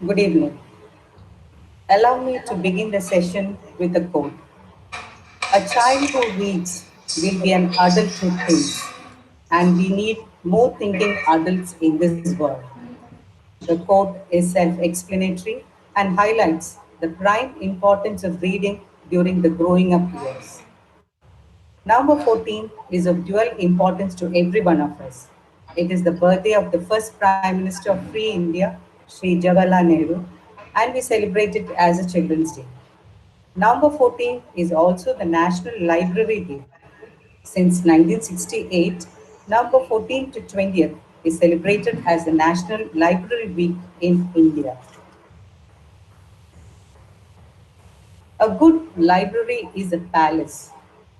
Good evening. Allow me to begin the session with a quote. A child who reads will be an adult who thinks, and we need more thinking adults in this world. The quote is self explanatory and highlights the prime importance of reading during the growing up years. Number 14 is of dual importance to every one of us. It is the birthday of the first Prime Minister of Free India, Sri Jawaharlal Nehru, and we celebrate it as a Children's Day. Number 14 is also the National Library Day. Since 1968, number 14 to 20th is celebrated as the National Library Week in India. A good library is a palace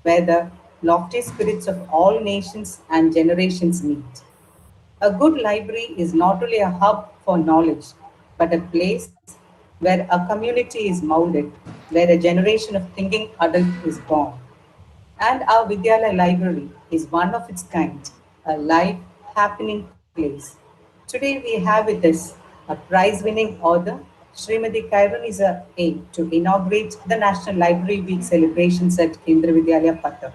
where the lofty spirits of all nations and generations meet. A good library is not only a hub for knowledge, but a place where a community is molded, where a generation of thinking adult is born. And our Vidyalaya library is one of its kind, a live, happening place. Today we have with us a prize-winning author, Srimati Khyrunnisa A, to inaugurate the National Library Week celebrations at Kendriya Vidyalaya Pattom.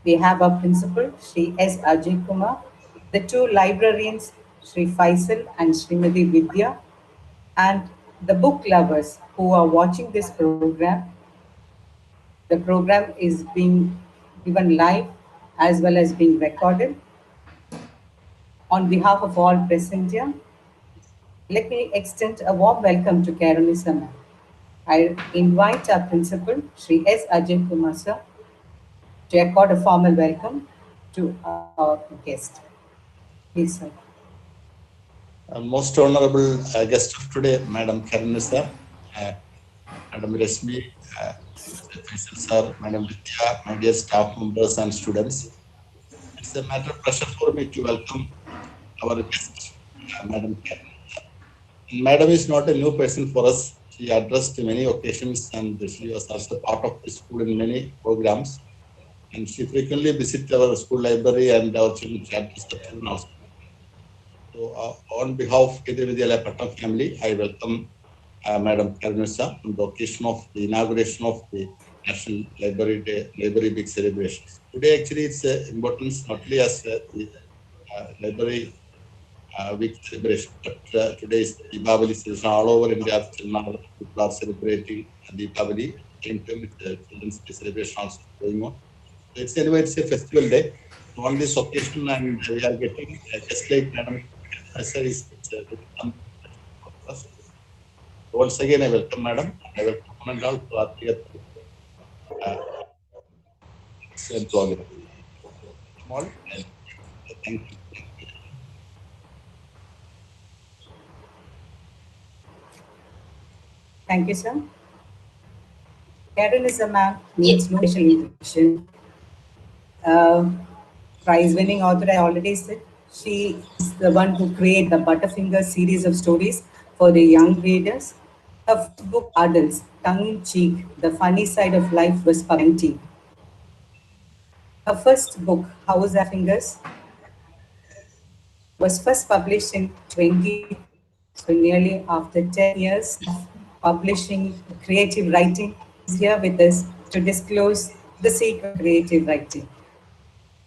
We have our principal, Sri S. Ajay Kumar, the two librarians, Sri Faisal and Srimati Vidya, and the book lovers who are watching this program. The program is being given live as well as being recorded. On behalf of all present here, let me extend a warm welcome to Khyrunnisa ma'am. I invite our principal, Sri S. Ajay Kumar sir, to accord a formal welcome to our guest. Please, sir. Most honorable guest of today, Madam Khyrunnisa, uh, Madam Rashmi, Mr. Faisal sir, Madam Vidya, my dear staff members and students. It's a matter of pleasure for me to welcome our guest, Madam Khyrunnisa. Madam is not a new person for us. She addressed many occasions and she was also part of the school in many programs. And she frequently visits our school library and our children's children also. So, on behalf of Kendriya Vidyalaya Pattom family, I welcome Madam Khyrunnisa on the occasion of the inauguration of the National Library Day, Library Week celebrations. Today, actually, it's importance not only as the Library Week celebration, but today is Deepavali celebration all over India. Now people are celebrating Deepavali. Same time, with the Children's Day celebration also going on. So it's anyway, it's a festival day. So on this occasion, and we are getting just like Madam Khyrunnisa is very for us. Once again, I welcome Madam. I welcome one and all to our dear uh, excellent program. Small and thank you. Thank you, sir. Khyrunnisa ma'am Ye- needs no special introduction. Uh, Prize-winning author, I already said. She is the one who created the Butterfingers series of stories for the young readers. Her first book, Adults, Tongue-in-Cheek, The Funny Side of Life, was published. Her first book, House Fingers, was first published in 2013. So nearly after 10 years of publishing creative writing, is here with us to disclose the secret of creative writing.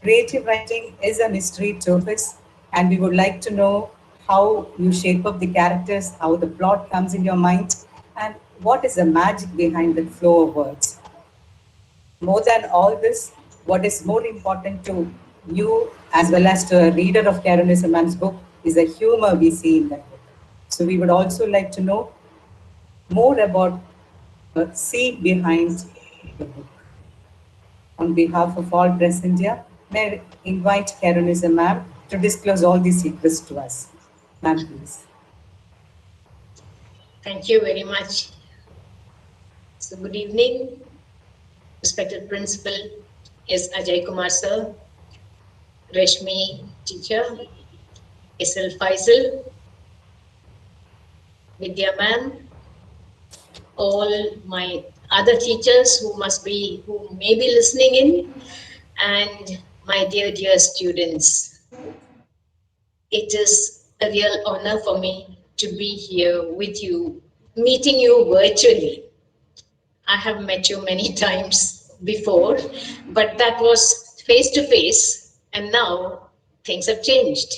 Creative writing is a mystery to us, and we would like to know how you shape up the characters, how the plot comes in your mind, and what is the magic behind the flow of words. More than all this, what is more important to you as well as to a reader of Karen Man's book is the humor we see in that book. So we would also like to know more about the seed behind the book. On behalf of all present here, may I invite Khyrunnisa ma'am to disclose all these secrets to us. Ma'am, please. Thank you very much. So, good evening, respected principal S. Ajay Kumar sir, Rashmi teacher, SL Faisal, Vidya ma'am, all my other teachers who may be listening in, and my dear students. It is a real honor for me to be here with you, meeting you virtually. I have met you many times before, but that was face to face, and now things have changed.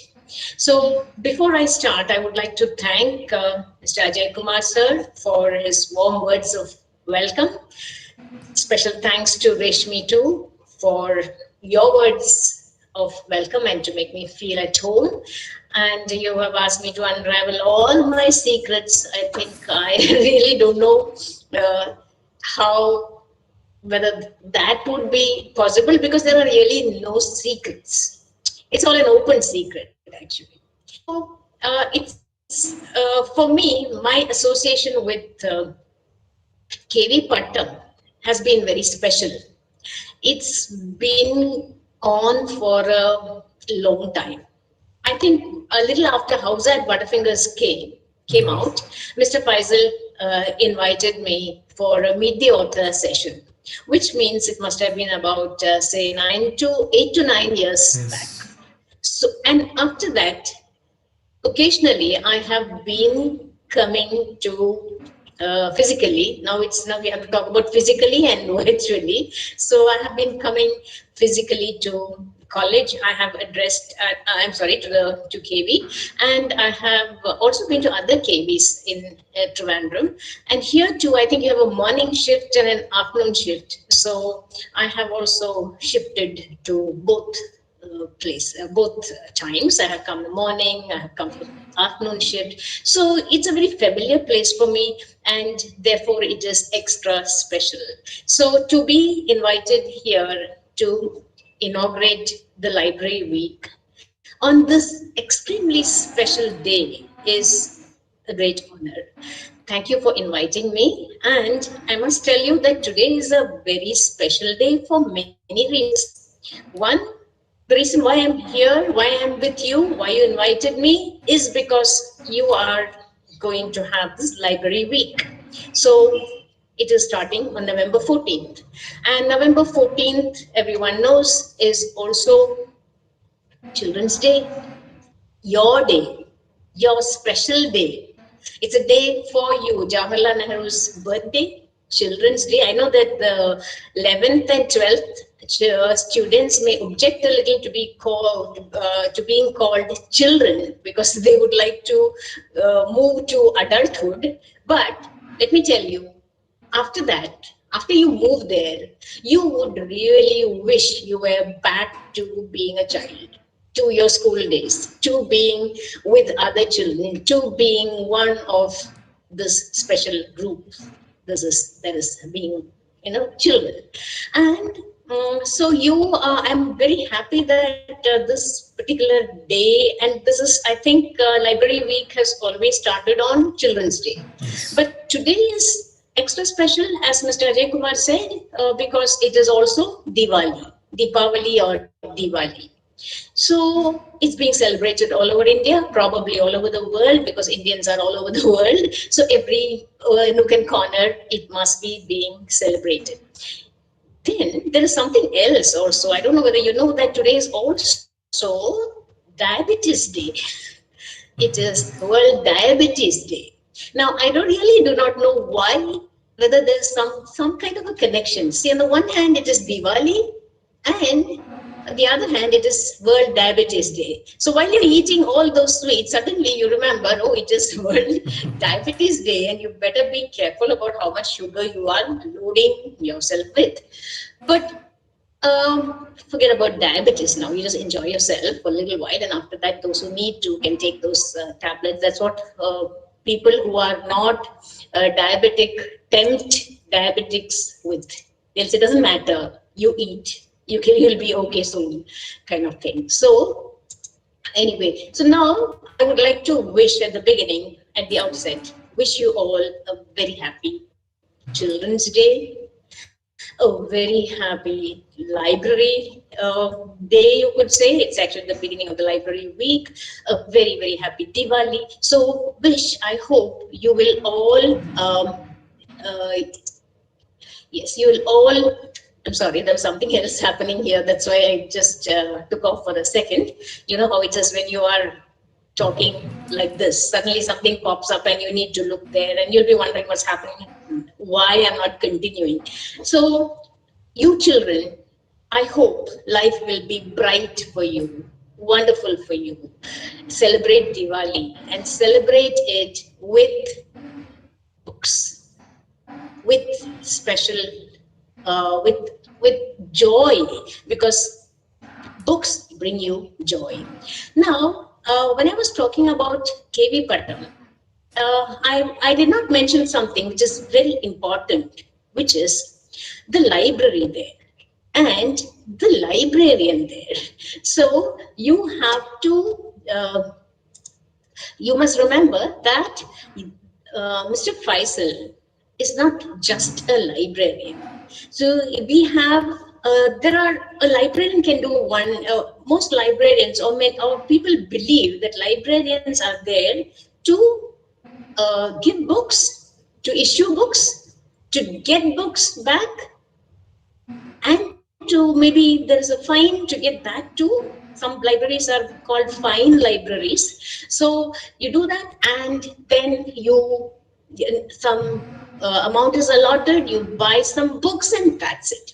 So, before I start, I would like to thank Mr. Ajay Kumar sir for his warm words of welcome. Special thanks to Reshmi too for your words of welcome and to make me feel at home. And you have asked me to unravel all my secrets. I think I really don't know how, whether that would be possible, because there are really no secrets. It's all an open secret actually. So it's for me, my association with KV Pattam has been very special. It's been on for a long time. I think a little after House at Butterfingers came out, Mr. Faisal invited me for a meet the author session, which means it must have been about say 8 to 9 years back. Yes. So, and after that, occasionally I have been coming to physically. Now we have to talk about physically and virtually. So I have been coming physically to college. I have addressed I'm sorry, to KV, and I have also been to other KVs in Trivandrum. And here too, I think you have a morning shift and an afternoon shift. So I have also shifted to both times. I have come in the morning, I have come for afternoon shift. So it's a very familiar place for me, and therefore it is extra special. So to be invited here to inaugurate the library week on this extremely special day is a great honor. Thank you for inviting me. And I must tell you that today is a very special day for many reasons. One, the reason why I'm here, why I'm with you, why you invited me is because you are going to have this library week. So it is starting on November 14th. And November 14th, everyone knows, is also Children's Day, your day, your special day. It's a day for you, Jawaharlal Nehru's birthday, Children's Day. I know that the 11th and 12th students may object a little to be called to being called children, because they would like to move to adulthood. But let me tell you, after that, after you move there, you would really wish you were back to being a child, to your school days, to being with other children, to being one of this special group. That is being, children. And so I'm very happy that this particular day, and this is, I think, Library Week has always started on Children's Day. Yes. But today is extra special, as Mr. Ajay Kumar said, because it is also Deepavali or Diwali. So it's being celebrated all over India, probably all over the world, because Indians are all over the world. So every nook and corner, it must be being celebrated. Then there is something else also. I don't know whether you know that today is also Diabetes Day. It is World Diabetes Day. Now, I don't really do not know why, whether there's some kind of a connection. See, on the one hand, it is Diwali, and on the other hand, it is World Diabetes Day. So while you're eating all those sweets, suddenly you remember, oh, it is World Diabetes Day, and you better be careful about how much sugar you are loading yourself with. But forget about diabetes now. You just enjoy yourself for a little while, and after that, those who need to can take those tablets. That's what people who are not diabetic tempt diabetics with. They'll say, doesn't matter, you eat, you'll be okay soon, kind of thing. So anyway, so now I would like to wish at the beginning, at the outset, wish you all a very happy Children's Day, a very happy library day, you could say. It's actually the beginning of the library week. A very, very happy Diwali. So I hope you will all, uh, yes, you will all, I'm sorry, there was something else happening here. That's why I just took off for a second. You know how it is when you are talking like this. Suddenly something pops up and you need to look there and you'll be wondering what's happening, why I'm not continuing. So, you children, I hope life will be bright for you, wonderful for you. Celebrate Diwali and celebrate it with books, with special, with joy, because books bring you joy. Now, when I was talking about KV Pattam, I did not mention something which is very important, which is the library there and the librarian there. So you must remember that Mr. Faisal is not just a librarian. So we have, there are, a librarian can do one, most librarians or people believe that librarians are there to give books, to issue books, to get books back, and to maybe there is a fine to get that too. Some libraries are called fine libraries. So you do that, and then some amount is allotted, you buy some books, and that's it.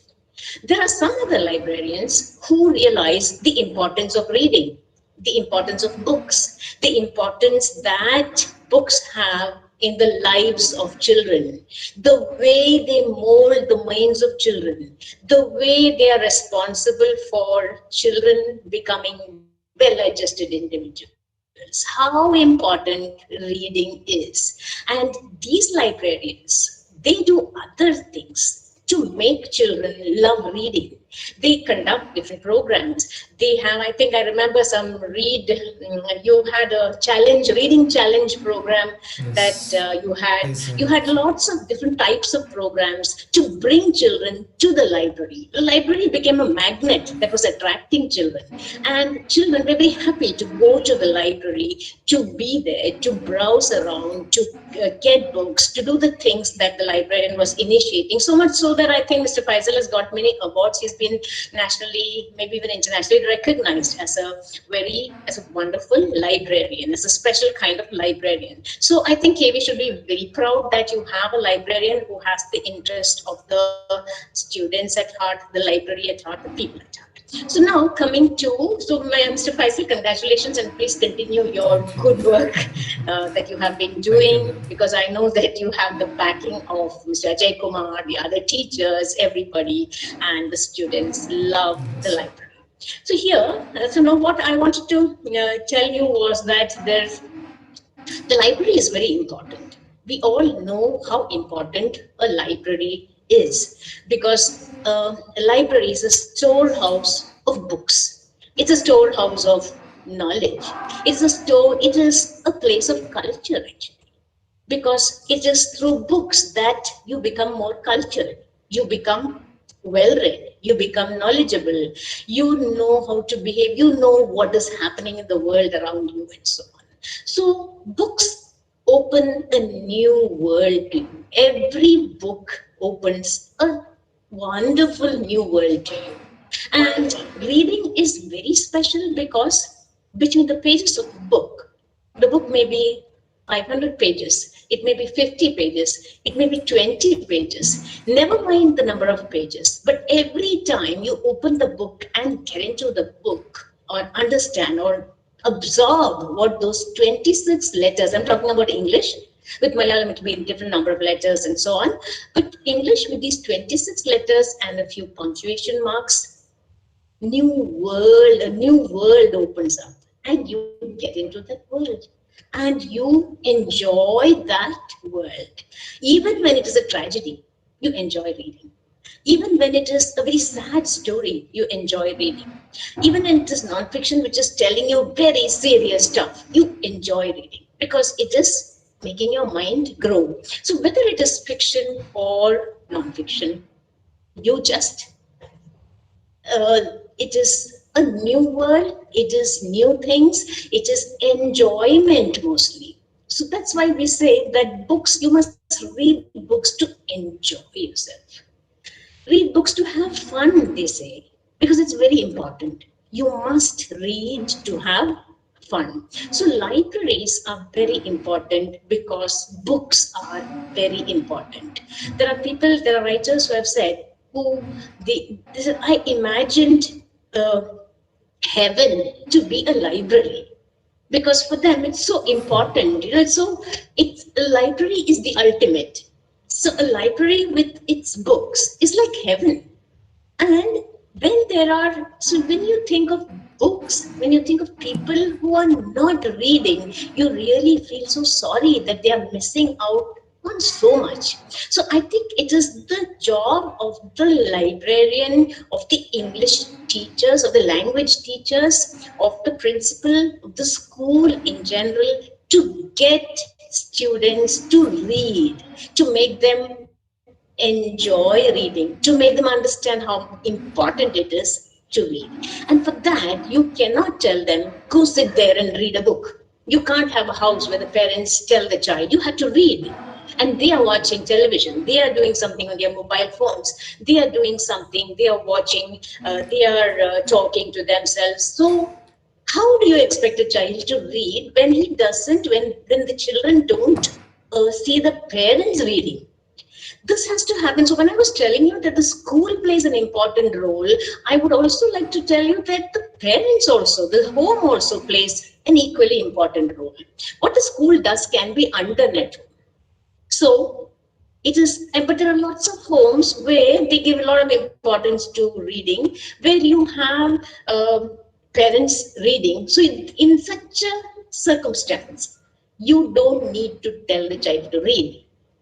There are some other librarians who realize the importance of reading, the importance of books, the importance that books have in the lives of children, the way they mold the minds of children, the way they are responsible for children becoming well-adjusted individuals, how important reading is. And these librarians, they do other things to make children love reading. They conduct different programs. They have, I think I remember some you had a challenge, reading challenge program that Yes, yes, you had lots of different types of programs to bring children to the library. The library became a magnet that was attracting children. And children were very happy to go to the library, to be there, to browse around, to get books, to do the things that the librarian was initiating. So much so that I think Mr. Faisal has got many awards. He's been nationally, maybe even internationally recognized as as a wonderful librarian, as a special kind of librarian. So I think KV should be very proud that you have a librarian who has the interest of the students at heart, the library at heart, the people at heart. So now coming to, Mr. Faisal, congratulations, and please continue your thank you. good work that you have been Thank you, doing, ma'am. because I know that you have the backing of Mr. Ajay Kumar, the other teachers, everybody, and the students love the Yes. library. So here, so now what I wanted to tell you was that the library is very important. We all know how important a library is, because a library is a storehouse of books. It's a storehouse of knowledge. It is a place of culture, actually, because it is through books that you become more cultured, you become well read, you become knowledgeable, you know how to behave, you know what is happening in the world around you, and so on. So books open a new world to you. Every book opens a wonderful new world to you. And reading is very special because between the pages of the book may be 500 pages, it may be 50 pages, it may be 20 pages, never mind the number of pages. But every time you open the book and get into the book, or understand or absorb what those 26 letters, I'm talking about English, with Malayalam it will be a different number of letters and so on. But English with these 26 letters and a few punctuation marks, a new world opens up, and you get into that world, and you enjoy that world. Even when it is a tragedy, you enjoy reading. Even when it is a very sad story, you enjoy reading. Even when it is non-fiction, which is telling you very serious stuff, you enjoy reading, because it is making your mind grow. So whether it is fiction or non-fiction, you just uh, it is a new world, it is new things, it is enjoyment mostly. So that's why we say that books, you must read books to enjoy yourself. Read books to have fun, they say, because it's very important. You must read to have fun. So libraries are very important because books are very important. There are writers who have said, I imagined uh, heaven to be a library, because for them it's so important, it's a library is the ultimate. So a library with its books is like heaven. And when you think of books, when you think of people who are not reading, you really feel so sorry that they are missing out on so much. So I think it is the job of the librarian, of the English teachers, of the language teachers, of the principal, of the school in general, to get students to read, to make them enjoy reading, to make them understand how important it is to read. And for that, you cannot tell them, go sit there and read a book. You can't have a house where the parents tell the child, you have to read. And they are watching television, they are doing something on their mobile phones, they are doing something, they are watching, they are talking to themselves. So, how do you expect a child to read when he doesn't, when the children don't see the parents reading? This has to happen. So when I was telling you that the school plays an important role, I would also like to tell you that the parents also, the home also plays an equally important role. What the school does can be undone at home. So it is, but there are lots of homes where they give a lot of importance to reading, where you have parents reading. So in such a circumstance, you don't need to tell the child to read.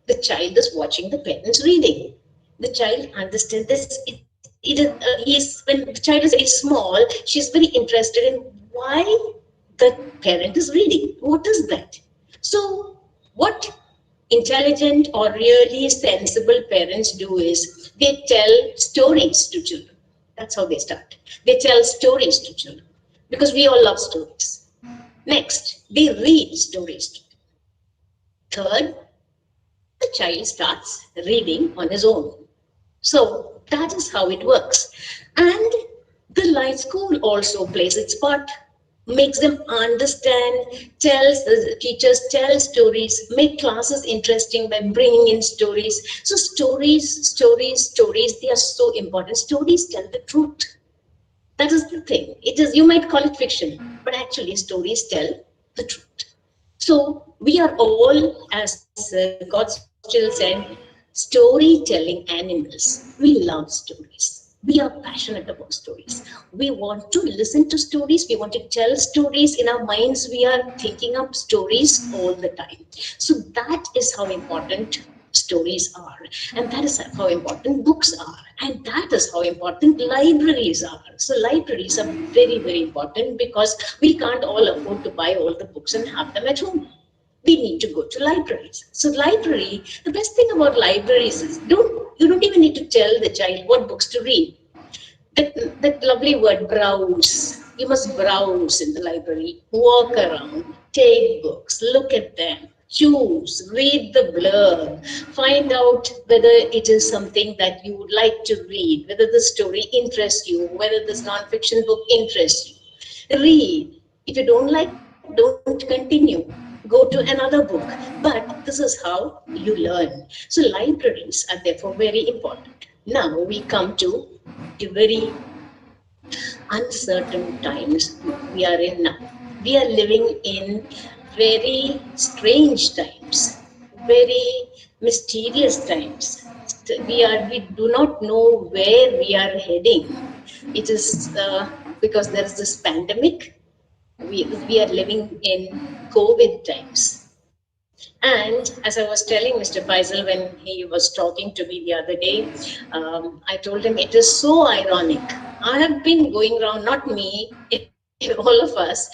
The child is watching the parents reading. The child understands this. When the child is very small, she's very interested in why the parent is reading. What is that? So, what intelligent or really sensible parents do is they tell stories to children. That's how they start. They tell stories to children because we all love stories. Next, they read stories to them. Third, the child starts reading on his own. So that is how it works. And the life school also plays its part, makes them understand, tells the teachers tell stories, make classes interesting by bringing in stories. So stories, they are so important. Stories tell the truth. That is the thing. It is, you might call it fiction, but actually stories tell the truth. So we are all, as God's child said, storytelling animals. We love stories. We are passionate about stories. We want to listen to stories. We want to tell stories in our minds. We are thinking up stories all the time. So that is how important stories are. And that is how important books are. And that is how important libraries are. So libraries are very, very important because we can't all afford to buy all the books and have them at home. We need to go to libraries. So library, the best thing about libraries is you don't even need to tell the child what books to read. That lovely word, browse. You must browse in the library, walk around, take books, look at them, choose, read the blurb, find out whether it is something that you would like to read, whether the story interests you, whether this non-fiction book interests you. Read. If you don't like, don't continue. Go to another book. But this is how you learn. So libraries are therefore very important. Now we come to the very uncertain times we are in now. We are living in very strange times, very mysterious times. We do not know where we are heading. It is because there is this pandemic. We are living in COVID times. And as I was telling Mr. Faisal when he was talking to me the other day, I told him it is so ironic. I have been going around, not me, all of us,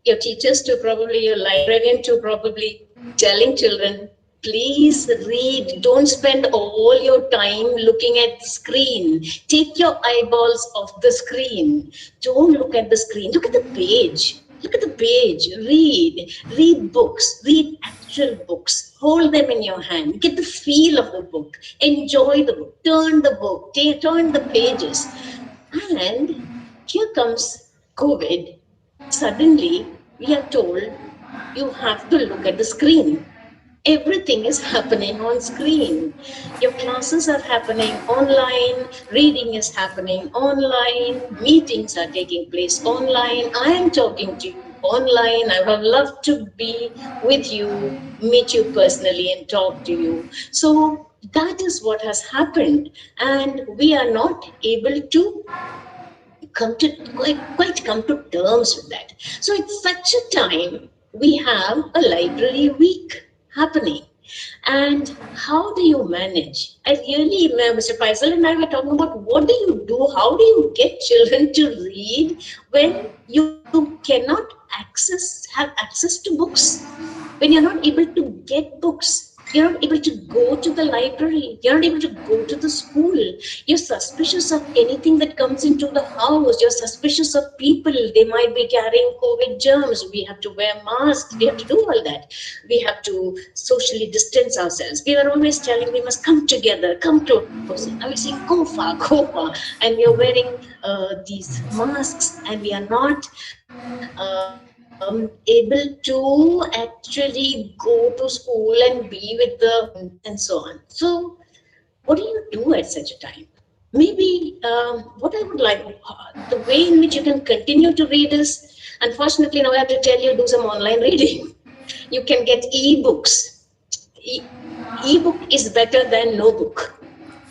your teachers too, probably your librarian too, probably telling children, please read. Don't spend all your time looking at the screen. Take your eyeballs off the screen. Don't look at the screen. Look at the page. Look at the page. Read books. Read actual books. Hold them in your hand. Get the feel of the book. Enjoy the book. Turn the book. Turn the pages. And here comes COVID. Suddenly, we are told you have to look at the screen. Everything is happening on screen. Your classes are happening online, reading is happening online, meetings are taking place online. I am talking to you online. I would love to be with you, meet you personally, and talk to you. So that is what has happened, and we are not able to quite come to terms with that. So it's such a time we have a library week happening. And how do you manage? I really, Mr. Faisal and I were talking about what do you do? How do you get children to read when you cannot have access to books? When you're not able to get books, you're not able to go to the library, you're not able to go to the school, you're suspicious of anything that comes into the house, you're suspicious of people, they might be carrying COVID germs, we have to wear masks, we have to do all that, we have to socially distance ourselves. We are always telling we must come together, come closer. Now we say go far, and we are wearing these masks, and we are not able to actually go to school and be with the and so on. So what do you do at such a time? Maybe what I would like, the way in which you can continue to read is, unfortunately, now I have to tell you, do some online reading. You can get e-books. E-book is better than no book.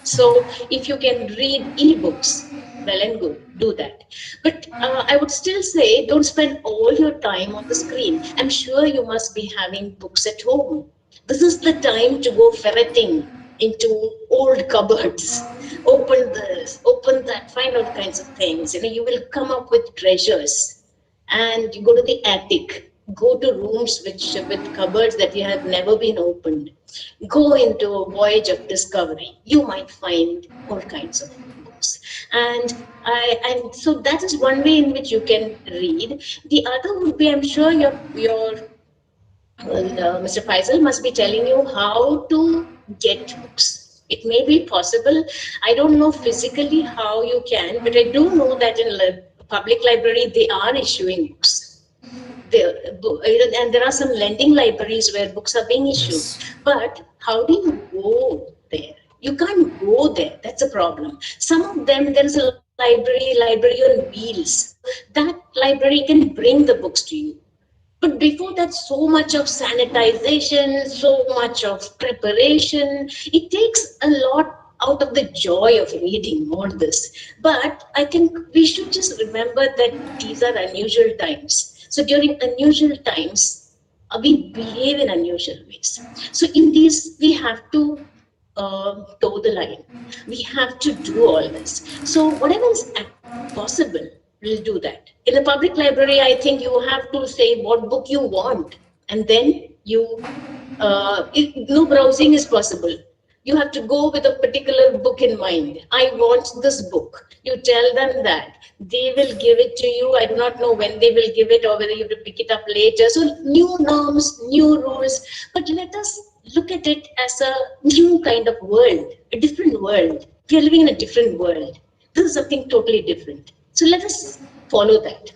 So if you can read e-books, well and good, do that. But I would still say don't spend all your time on the screen. I'm sure you must be having books at home. This is the time to go ferreting into old cupboards. Open this, open that, find all kinds of things. You will come up with treasures. And you go to the attic, go to rooms with cupboards that you have never been opened, go into a voyage of discovery. You might find all kinds of books, and so that is one way in which you can read. The other would be, I'm sure your Mr. Faisal must be telling you how to get books. It may be possible. I don't know physically how you can, but I do know that in public library they are issuing books. And there are some lending libraries where books are being issued. Yes. But how do you go there? You can't go there. That's a problem. Some of them, there is a library on wheels. So that library can bring the books to you. But before that, so much of sanitization, so much of preparation, it takes a lot out of the joy of reading all this. But I think we should just remember that these are unusual times. So during unusual times, we behave in unusual ways. So in these, we have to toe the line. We have to do all this. So whatever is possible, we'll do that. In the public library, I think you have to say what book you want, and then no browsing is possible. You have to go with a particular book in mind. I want this book. You tell them that. They will give it to you. I do not know when they will give it or whether you have to pick it up later. So new norms, new rules. But let us look at it as a new kind of world, a different world. We are living in a different world. This is something totally different. So let us follow that.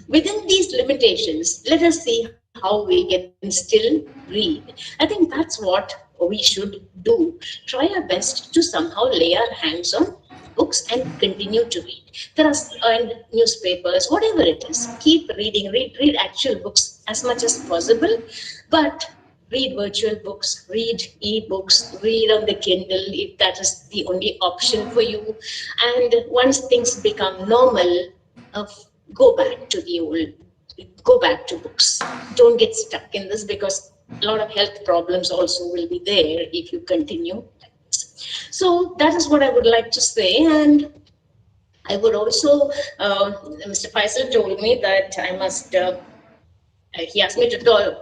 Within these limitations, let us see how we can still read. I think that's what we should do. Try our best to somehow lay our hands on books and continue to read. There are and newspapers, whatever it is. Keep reading, read actual books as much as possible, but read virtual books, read e-books, read on the Kindle if that is the only option for you. And once things become normal, uh, go back to the old, go back to books. Don't get stuck in this, because a lot of health problems also will be there if you continue like this. So that is what I would like to say. And I would also, Mr. Faisal told me that I must he asked me to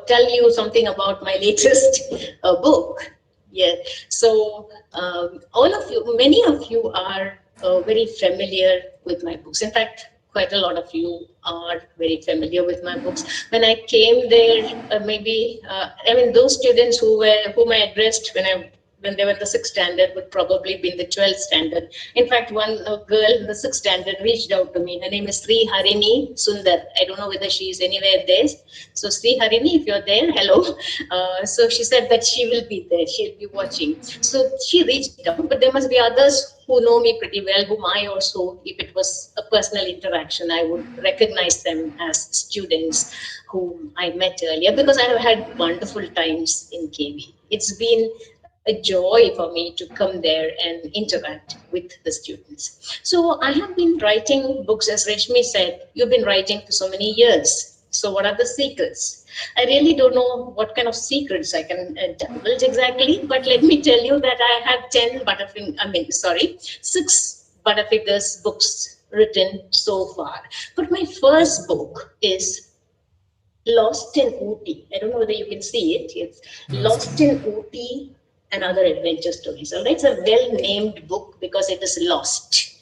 tell you something about my latest book. Yeah. So all of you, many of you are very familiar with my books. In fact, quite a lot of you are very familiar with my books. When I came there, maybe I mean those students whom I addressed when I when they were in the 6th standard would probably be in the 12th standard. In fact, one girl in the 6th standard reached out to me. Her name is Sri Harini Sundar. I don't know whether she is anywhere there. So Sri Harini, if you're there, hello. So she said that she will be there. She'll be watching. So she reached out, but there must be others who know me pretty well, whom I also, if it was a personal interaction, I would recognize them as students whom I met earlier, because I have had wonderful times in KV. It's been a joy for me to come there and interact with the students. So I have been writing books, as Reshmi said, you've been writing for so many years. So what are the secrets? I really don't know what kind of secrets I can divulge exactly, but let me tell you that I have 6 Butterfingers books written so far. But my first book is Lost in Ooty. I don't know whether you can see it. It's Lost in Ooty and Other Adventure Stories. All right, it's a well-named book because it is lost.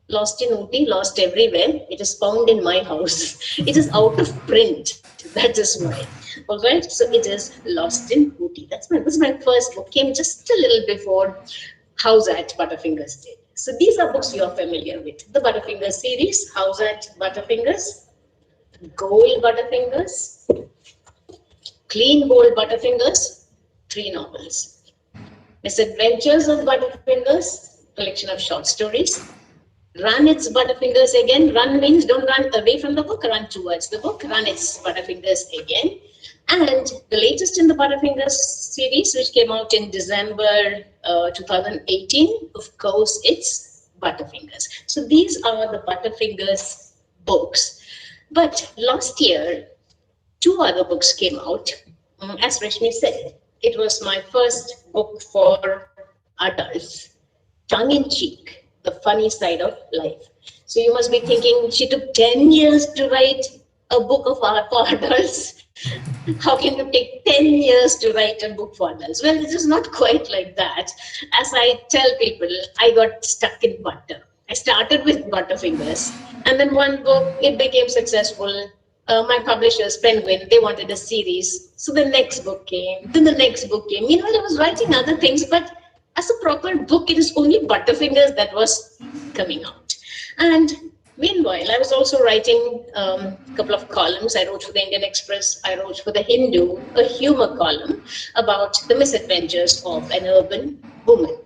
Lost in Ooty, lost everywhere. It is found in my house. It is out of print. That is why. All right, so it is Lost in Ooty. This is my first book. Came just a little before House at Butterfingers did. So these are books you are familiar with. The Butterfingers series, House at Butterfingers, Gold Butterfingers, Clean Gold Butterfingers, 3 novels. Misadventures of Butterfingers, collection of short stories. Run Its Butterfingers again. Run means don't run away from the book, run towards the book. Run Its Butterfingers again. And the latest in the Butterfingers series, which came out in December 2018, of course, it's Butterfingers. So these are the Butterfingers books. But last year, 2 other books came out. As Reshmi said, it was my first book for adults, tongue-in-cheek, the funny side of life. So you must be thinking, she took 10 years to write a book of art for adults. How can you take 10 years to write a book for adults? Well, it is not quite like that. As I tell people, I got stuck in butter. I started with Butterfingers, and then one book, it became successful. My publishers, Penguin, they wanted a series. So the next book came, then the next book came. Meanwhile, I was writing other things, but as a proper book, it is only Butterfingers that was coming out. And meanwhile, I was also writing a couple of columns. I wrote for the Indian Express. I wrote for the Hindu, a humor column about the misadventures of an urban woman.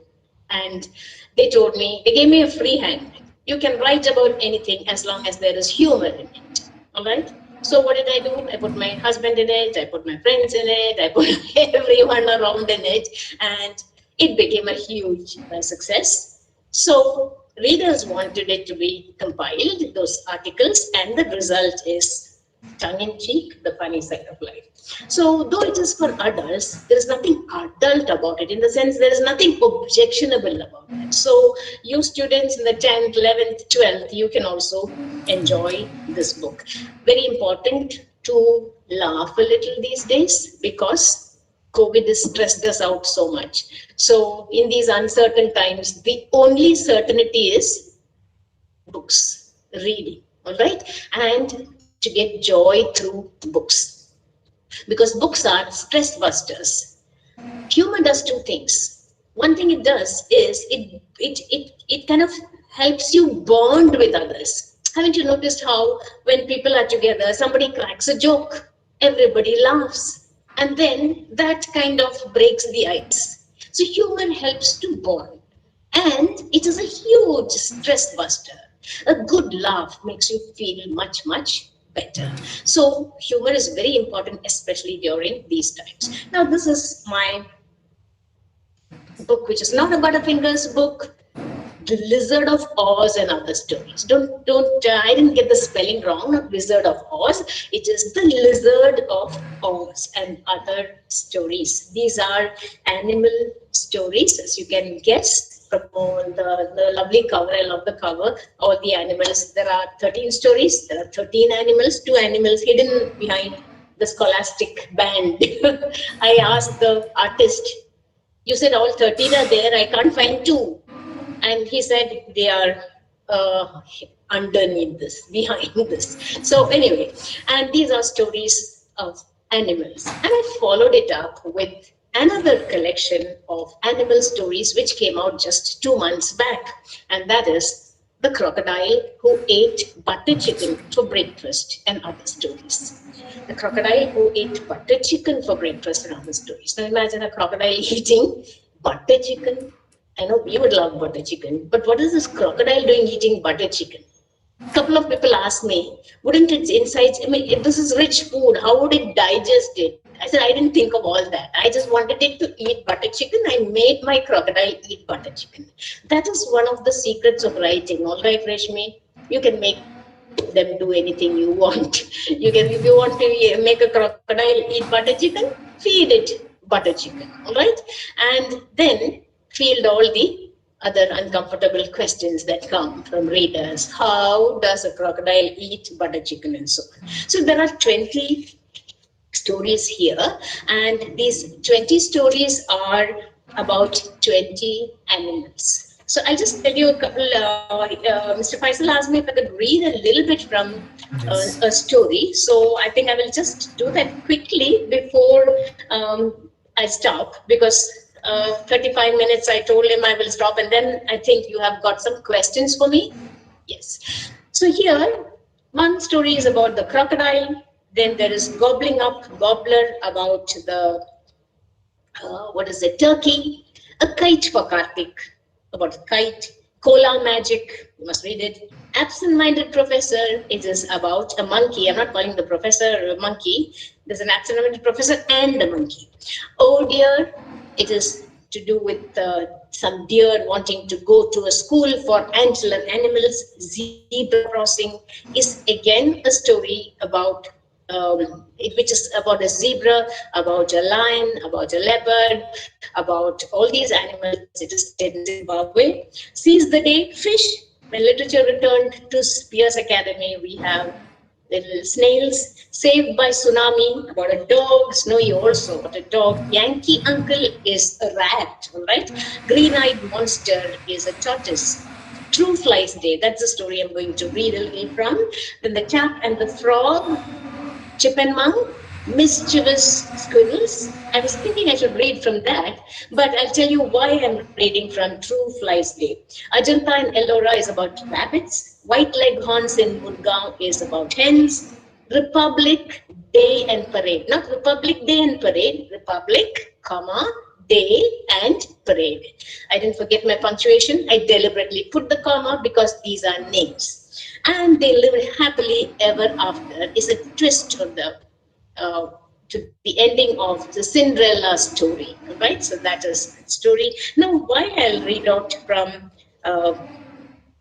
And they told me, they gave me a free hand. You can write about anything as long as there is humor in it. All right? So what did I do? I put my husband in it. I put my friends in it. I put everyone around in it. And it became a huge success. So readers wanted it to be compiled, those articles, and the result is tongue-in-cheek, the funny side of life. So though it is for adults, there is nothing adult about it, in the sense there is nothing objectionable about it. So you students in the 10th, 11th, 12th, you can also enjoy this book. Very important to laugh a little these days, because COVID has stressed us out so much. So in these uncertain times, the only certainty is books, reading, all right? And to get joy through books. Because books are stress busters. Humor does 2 things. One thing it does is it kind of helps you bond with others. Haven't you noticed how when people are together, somebody cracks a joke, everybody laughs, and then that kind of breaks the ice. So humor helps to bond, and it is a huge stress buster. A good laugh makes you feel much, much better. So humor is very important, especially during these times. Now, this is my book, which is not a Butterfingers book, The Lizard of Oz and Other Stories. I didn't get the spelling wrong, not Wizard of Oz. It is The Lizard of Oz and Other Stories. These are animal stories, as you can guess from the lovely cover. I love the cover. All the animals. There are 13 stories. There are 13 animals, 2 animals hidden behind the scholastic band. I asked the artist, you said all 13 are there. I can't find 2. And he said they are underneath this, behind this. So anyway, and these are stories of animals. And I followed it up with another collection of animal stories which came out just 2 months back, and that is The Crocodile Who Ate Butter Chicken for Breakfast and Other Stories. The crocodile who ate butter chicken for breakfast and other stories. Now imagine a crocodile eating butter chicken. I know we would love butter chicken, but what is this crocodile doing eating butter chicken? Couple of people asked me, wouldn't its insides, I mean, if this is rich food, how would it digest it? I said, I didn't think of all that. I just wanted it to eat butter chicken. I made my crocodile eat butter chicken. That is one of the secrets of writing. All right, Rashmi, you can make them do anything you want. You can, if you want to make a crocodile eat butter chicken, feed it butter chicken. All right, and then field all the other uncomfortable questions that come from readers. How does a crocodile eat butter chicken and so on? So there are 20 stories here, and these 20 stories are about 20 animals. So I'll just tell you a couple. Mr. Faisal asked me if I could read a little bit from a story. So I think I will just do that quickly before I stop, because 35 minutes I told him I will stop, and then I think you have got some questions for me. Yes. So here, one story is about the crocodile. Then there is Gobbling Up Gobbler about the, what is it, turkey. A Kite for Karthik, about a kite. Cola Magic, you must read it. Absent-minded Professor, it is about a monkey. I'm not calling the professor a monkey. There's an absent-minded professor and a monkey. Oh dear, it is to do with some deer wanting to go to a school for antler animals. Zebra Crossing is again a story about which is about a zebra, about a lion, about a leopard, about all these animals. It is set in Zimbabwe. Seize the Day, Fish. When literature returned to Spears Academy, we have Little Snails. Saved by Tsunami, about a dog. Snowy also about a dog. Yankee Uncle is a rat, all right? Green-Eyed Monster is a tortoise. True Flies Day, that's the story I'm going to read a little from. Then the Cat and the Frog, Chip and Mung, Mischievous Squirrels. I was thinking I should read from that, but I'll tell you why I'm reading from True Flies Day. Ajanta and Ellora is about rabbits. White Leghorns in Woodgaon is about hens. Republic Day and Parade. Not Republic Day and Parade, Republic, comma, Day and Parade. I didn't forget my punctuation. I deliberately put the comma because these are names. And They Lived Happily Ever After is a twist of the to the ending of the Cinderella story, right? So that is the story. Now, why I'll read out from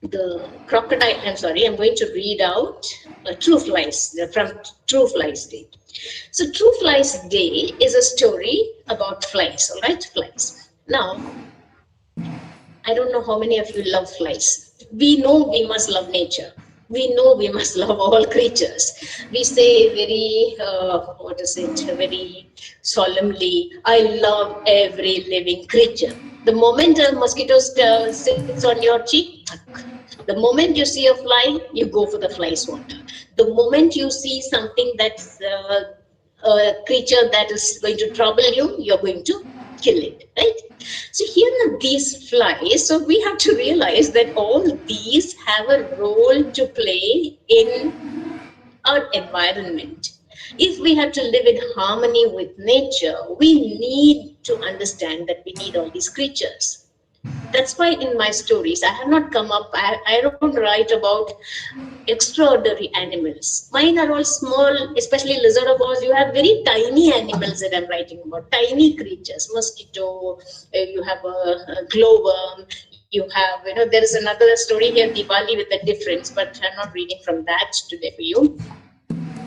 the crocodile. I'm sorry, I'm going to read out True Flies from True Flies Day. So True Flies Day is a story about flies, all right? Flies. Now, I don't know how many of you love flies. We know we must love nature. We know we must love all creatures. We say very, very solemnly, I love every living creature. The moment a mosquito sits on your cheek, the moment you see a fly, you go for the fly swatter. The moment you see something that's a creature that is going to trouble you, you're going to kill it, right? So here are these flies. So we have to realize that all these have a role to play in our environment. If we have to live in harmony with nature, we need to understand that we need all these creatures. That's why in my stories, I have not come up, I don't write about extraordinary animals. Mine are all small, especially Lizard of Oz. You have very tiny animals that I'm writing about, tiny creatures, mosquito, you have a glowworm, you have, there is another story here, Diwali, with a difference, but I'm not reading from that today for you.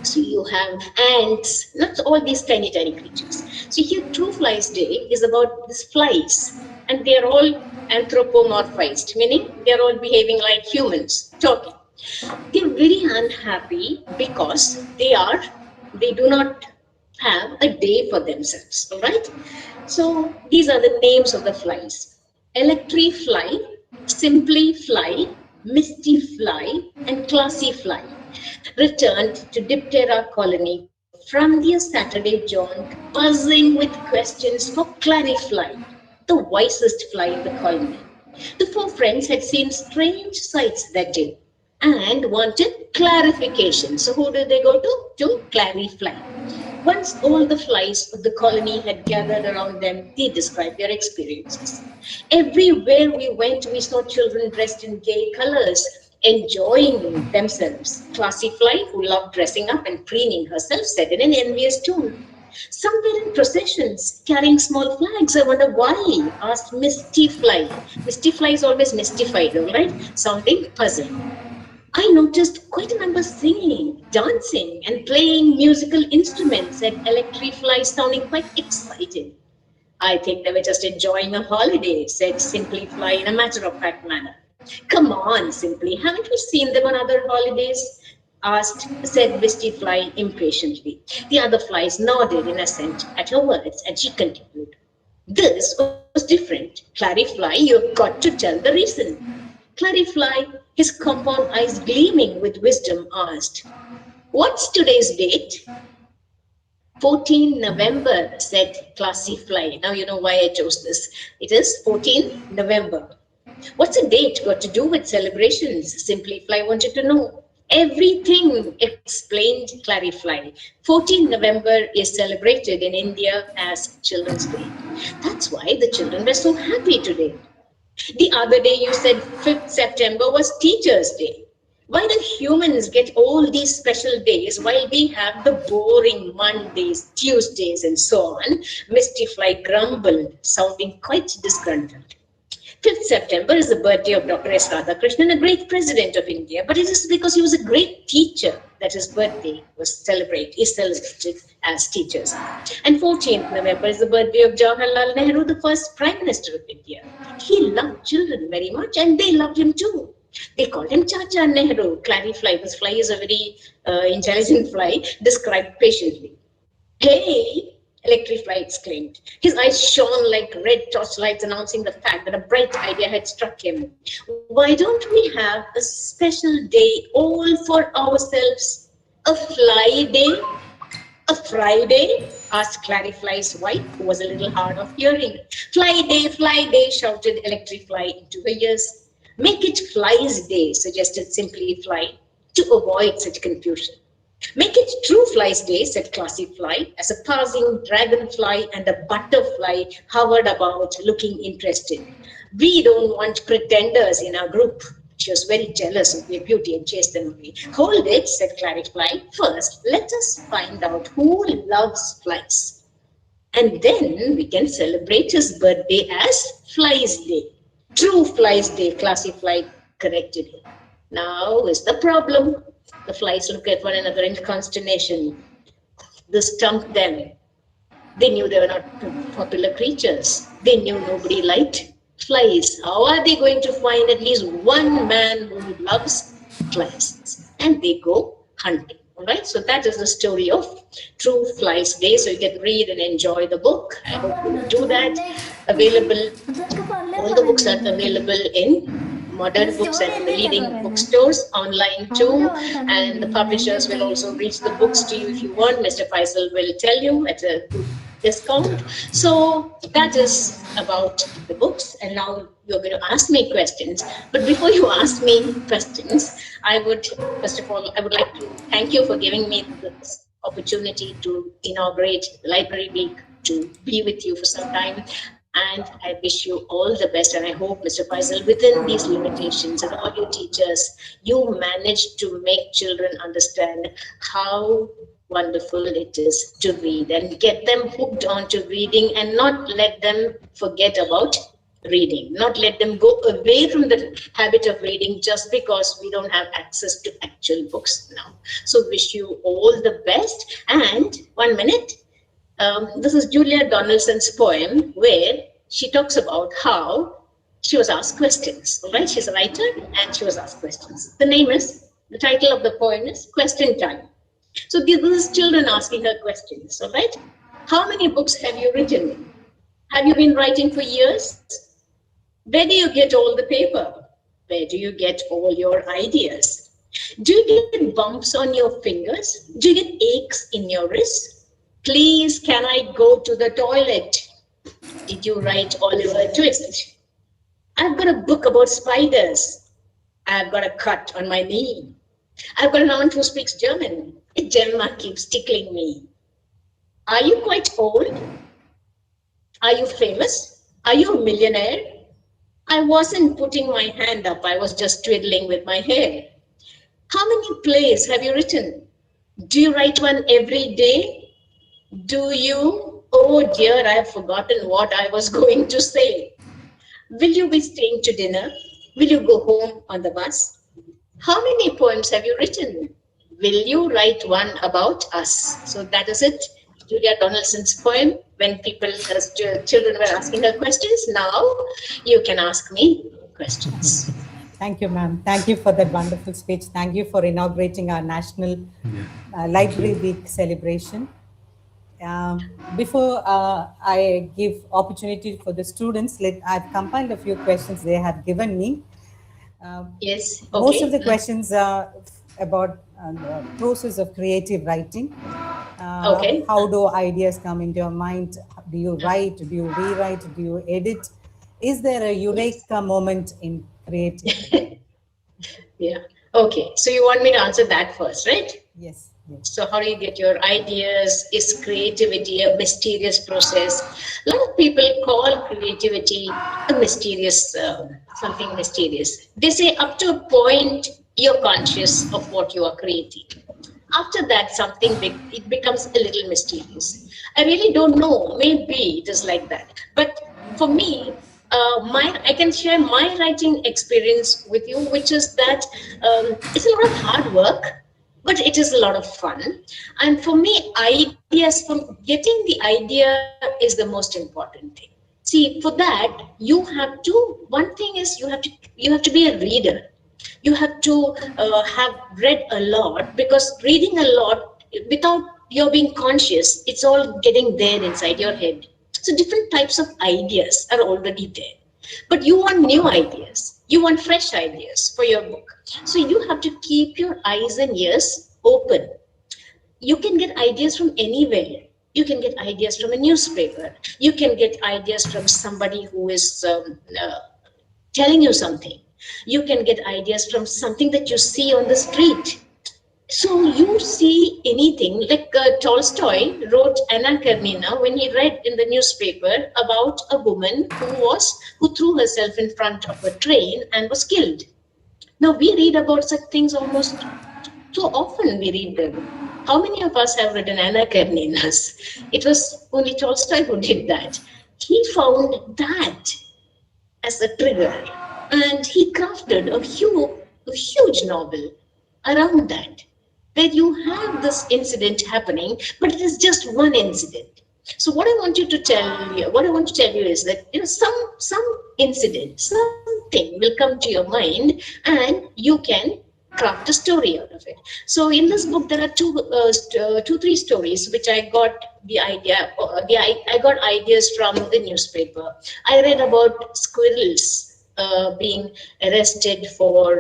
So you have ants, not all these tiny, tiny creatures. So here, True Flies Day is about these flies, and they are all anthropomorphized, meaning they are all behaving like humans, talking. They're very unhappy because they do not have a day for themselves, all right? So these are the names of the flies. Electric fly, simply fly, misty fly, and classy fly returned to Diptera colony for from their Saturday jaunt, buzzing with questions for Clarifly, the wisest fly in the colony. The four friends had seen strange sights that day and wanted clarification. So who did they go to? To Clarify. Once all the flies of the colony had gathered around them, they described their experiences. Everywhere we went, we saw children dressed in gay colors, enjoying themselves. Classy Fly, who loved dressing up and preening herself, said in an envious tone. Some were in processions, carrying small flags. I wonder why, asked Misty Fly. Misty Fly is always mystified, all right? Sounding puzzled. I noticed quite a number singing, dancing, and playing musical instruments, said Electric Fly, sounding quite excited. I think they were just enjoying a holiday, said Simply Fly in a matter-of-fact manner. Come on, Simply, haven't we seen them on other holidays? Said Misty Fly impatiently. The other flies nodded in assent at her words, and she continued. This was different. Clarify, you've got to tell the reason. Clarify, his compound eyes gleaming with wisdom, asked, What's today's date? 14 November, said Classy Fly. Now you know why I chose this. It is 14 November. What's a date got to do with celebrations? Simply Fly wanted to know. Everything, explained Clarify. 14 November is celebrated in India as Children's Day. That's why the children were so happy today. The other day you said 5th September was Teachers' Day. Why do humans get all these special days while we have the boring Mondays, Tuesdays, and so on? Misty Fly grumbled, sounding quite disgruntled. 5th September is the birthday of Dr. S. Radhakrishnan, a great president of India, but it is because he was a great teacher that his birthday is celebrated as Teachers. And 14th November is the birthday of Jawaharlal Nehru, the first Prime Minister of India. He loved children very much and they loved him too. They called him Chacha Nehru. Clarify, this fly is a very intelligent fly, described patiently. Hey! Electric Fly exclaimed. His eyes shone like red torchlights, announcing the fact that a bright idea had struck him. Why don't we have a special day all for ourselves? A fly day? A Friday? Asked Clarify's wife, who was a little hard of hearing. Fly day, shouted Electric Fly into her ears. Make it Fly's Day, suggested Simply Fly, to avoid such confusion. Make it True Fly's Day, said Classy Fly, as a passing dragonfly and a butterfly hovered about, looking interested. We don't want pretenders in our group. She was very jealous of their beauty and chased them away. Hold it, said Clarify. First, let us find out who loves flies. And then we can celebrate his birthday as Fly's Day. True Fly's Day, Classy Fly corrected him. Now is the problem. The flies looked at one another in consternation. This stumped them. They knew they were not popular creatures. They knew nobody liked flies. How are they going to find at least one man who loves flies? And they go hunting. All right, so that is the story of True Flies Day. So you can read and enjoy the book. I hope you do that. Available, all the books are available in modern books and the leading bookstores online too, and the publishers will also reach the books to you if you want. Mr. Faisal will tell you at a good discount. So that is about the books, and now you're going to ask me questions. But before you ask me questions, I would, first of all, I would like to thank you for giving me this opportunity to inaugurate the Library Week, to be with you for some time. And I wish you all the best. And I hope, Mr. Faisal, within these limitations and all your teachers, you manage to make children understand how wonderful it is to read and get them hooked onto reading and not let them forget about reading, not let them go away from the habit of reading just because we don't have access to actual books now. So wish you all the best. And 1 minute. This is Julia Donaldson's poem where she talks about how she was asked questions. All right, she's a writer and she was asked questions. The title of the poem is Question Time. So this is children asking her questions. All right, how many books have you written? Have you been writing for years? Where do you get all the paper? Where do you get all your ideas? Do you get bumps on your fingers? Do you get aches in your wrists? Please, can I go to the toilet? Did you write Oliver Twist? I've got a book about spiders. I've got a cut on my knee. I've got an aunt who speaks German. A Gemma keeps tickling me. Are you quite old? Are you famous? Are you a millionaire? I wasn't putting my hand up, I was just twiddling with my hair. How many plays have you written? Do you write one every day? Do you? Oh dear, I have forgotten what I was going to say. Will you be staying to dinner? Will you go home on the bus? How many poems have you written? Will you write one about us? So that is it. Julia Donaldson's poem. When people, as children were asking her questions, now you can ask me questions. Thank you, ma'am. Thank you for that wonderful speech. Thank you for inaugurating our National Library Week celebration. Before I give opportunity for the students, I've compiled a few questions they have given me. Yes, okay. Most of the questions are about the process of creative writing. Okay. How do ideas come into your mind? Do you write? Do you rewrite? Do you edit? Is there a eureka moment in creativity? Yeah. Okay. So you want me to answer that first, right? Yes. Yes. So how do you get your ideas? Is creativity a mysterious process? A lot of people call creativity a mysterious, something mysterious. They say up to a point, you're conscious of what you are creating. After that, something big, it becomes a little mysterious. I really don't know. Maybe it is like that. But for me, I can share my writing experience with you, which is that it's a lot of hard work, but it is a lot of fun. And for me, ideas, from getting the idea is the most important thing. See, for that, you have to, one thing is you have to be a reader. You have to have read a lot, because reading a lot without your being conscious, it's all getting there inside your head. So different types of ideas are already there, but you want new ideas, you want fresh ideas for your book. So you have to keep your eyes and ears open. You can get ideas from anywhere. You can get ideas from a newspaper. You can get ideas from somebody who is telling you something. You can get ideas from something that you see on the street. So you see anything, like Tolstoy wrote Anna Karenina when he read in the newspaper about a woman who threw herself in front of a train and was killed. Now we read about such things almost so often. We read them. How many of us have written Anna Kareninas? It was only Tolstoy who did that. He found that as a trigger, and he crafted a huge novel around that, where you have this incident happening, but it is just one incident. So what I want to tell you is that some incident, something will come to your mind, and you can craft a story out of it. So in this book, there are two, three stories which I got the idea. I got ideas from the newspaper. I read about squirrels being arrested for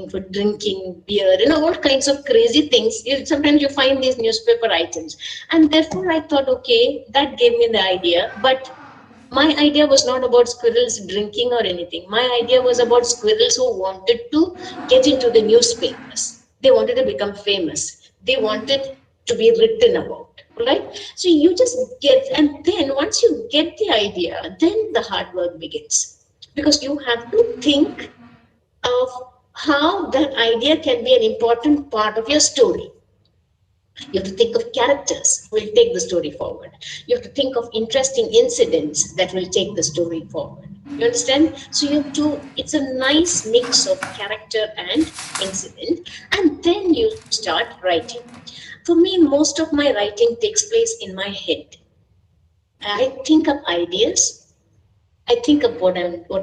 for drinking beer, all kinds of crazy things. Sometimes you find these newspaper items, and therefore I thought, okay, that gave me the idea. But my idea was not about squirrels drinking or anything. My idea was about squirrels who wanted to get into the newspapers. They wanted to become famous. They wanted to be written about, right? So you just get, and then once you get the idea, then the hard work begins, because you have to think of how that idea can be an important part of your story. You have to think of characters who will take the story forward. You have to think of interesting incidents that will take the story forward. You understand? So it's a nice mix of character and incident, and then you start writing. For me, most of my writing takes place in my head. I think of ideas. I think of what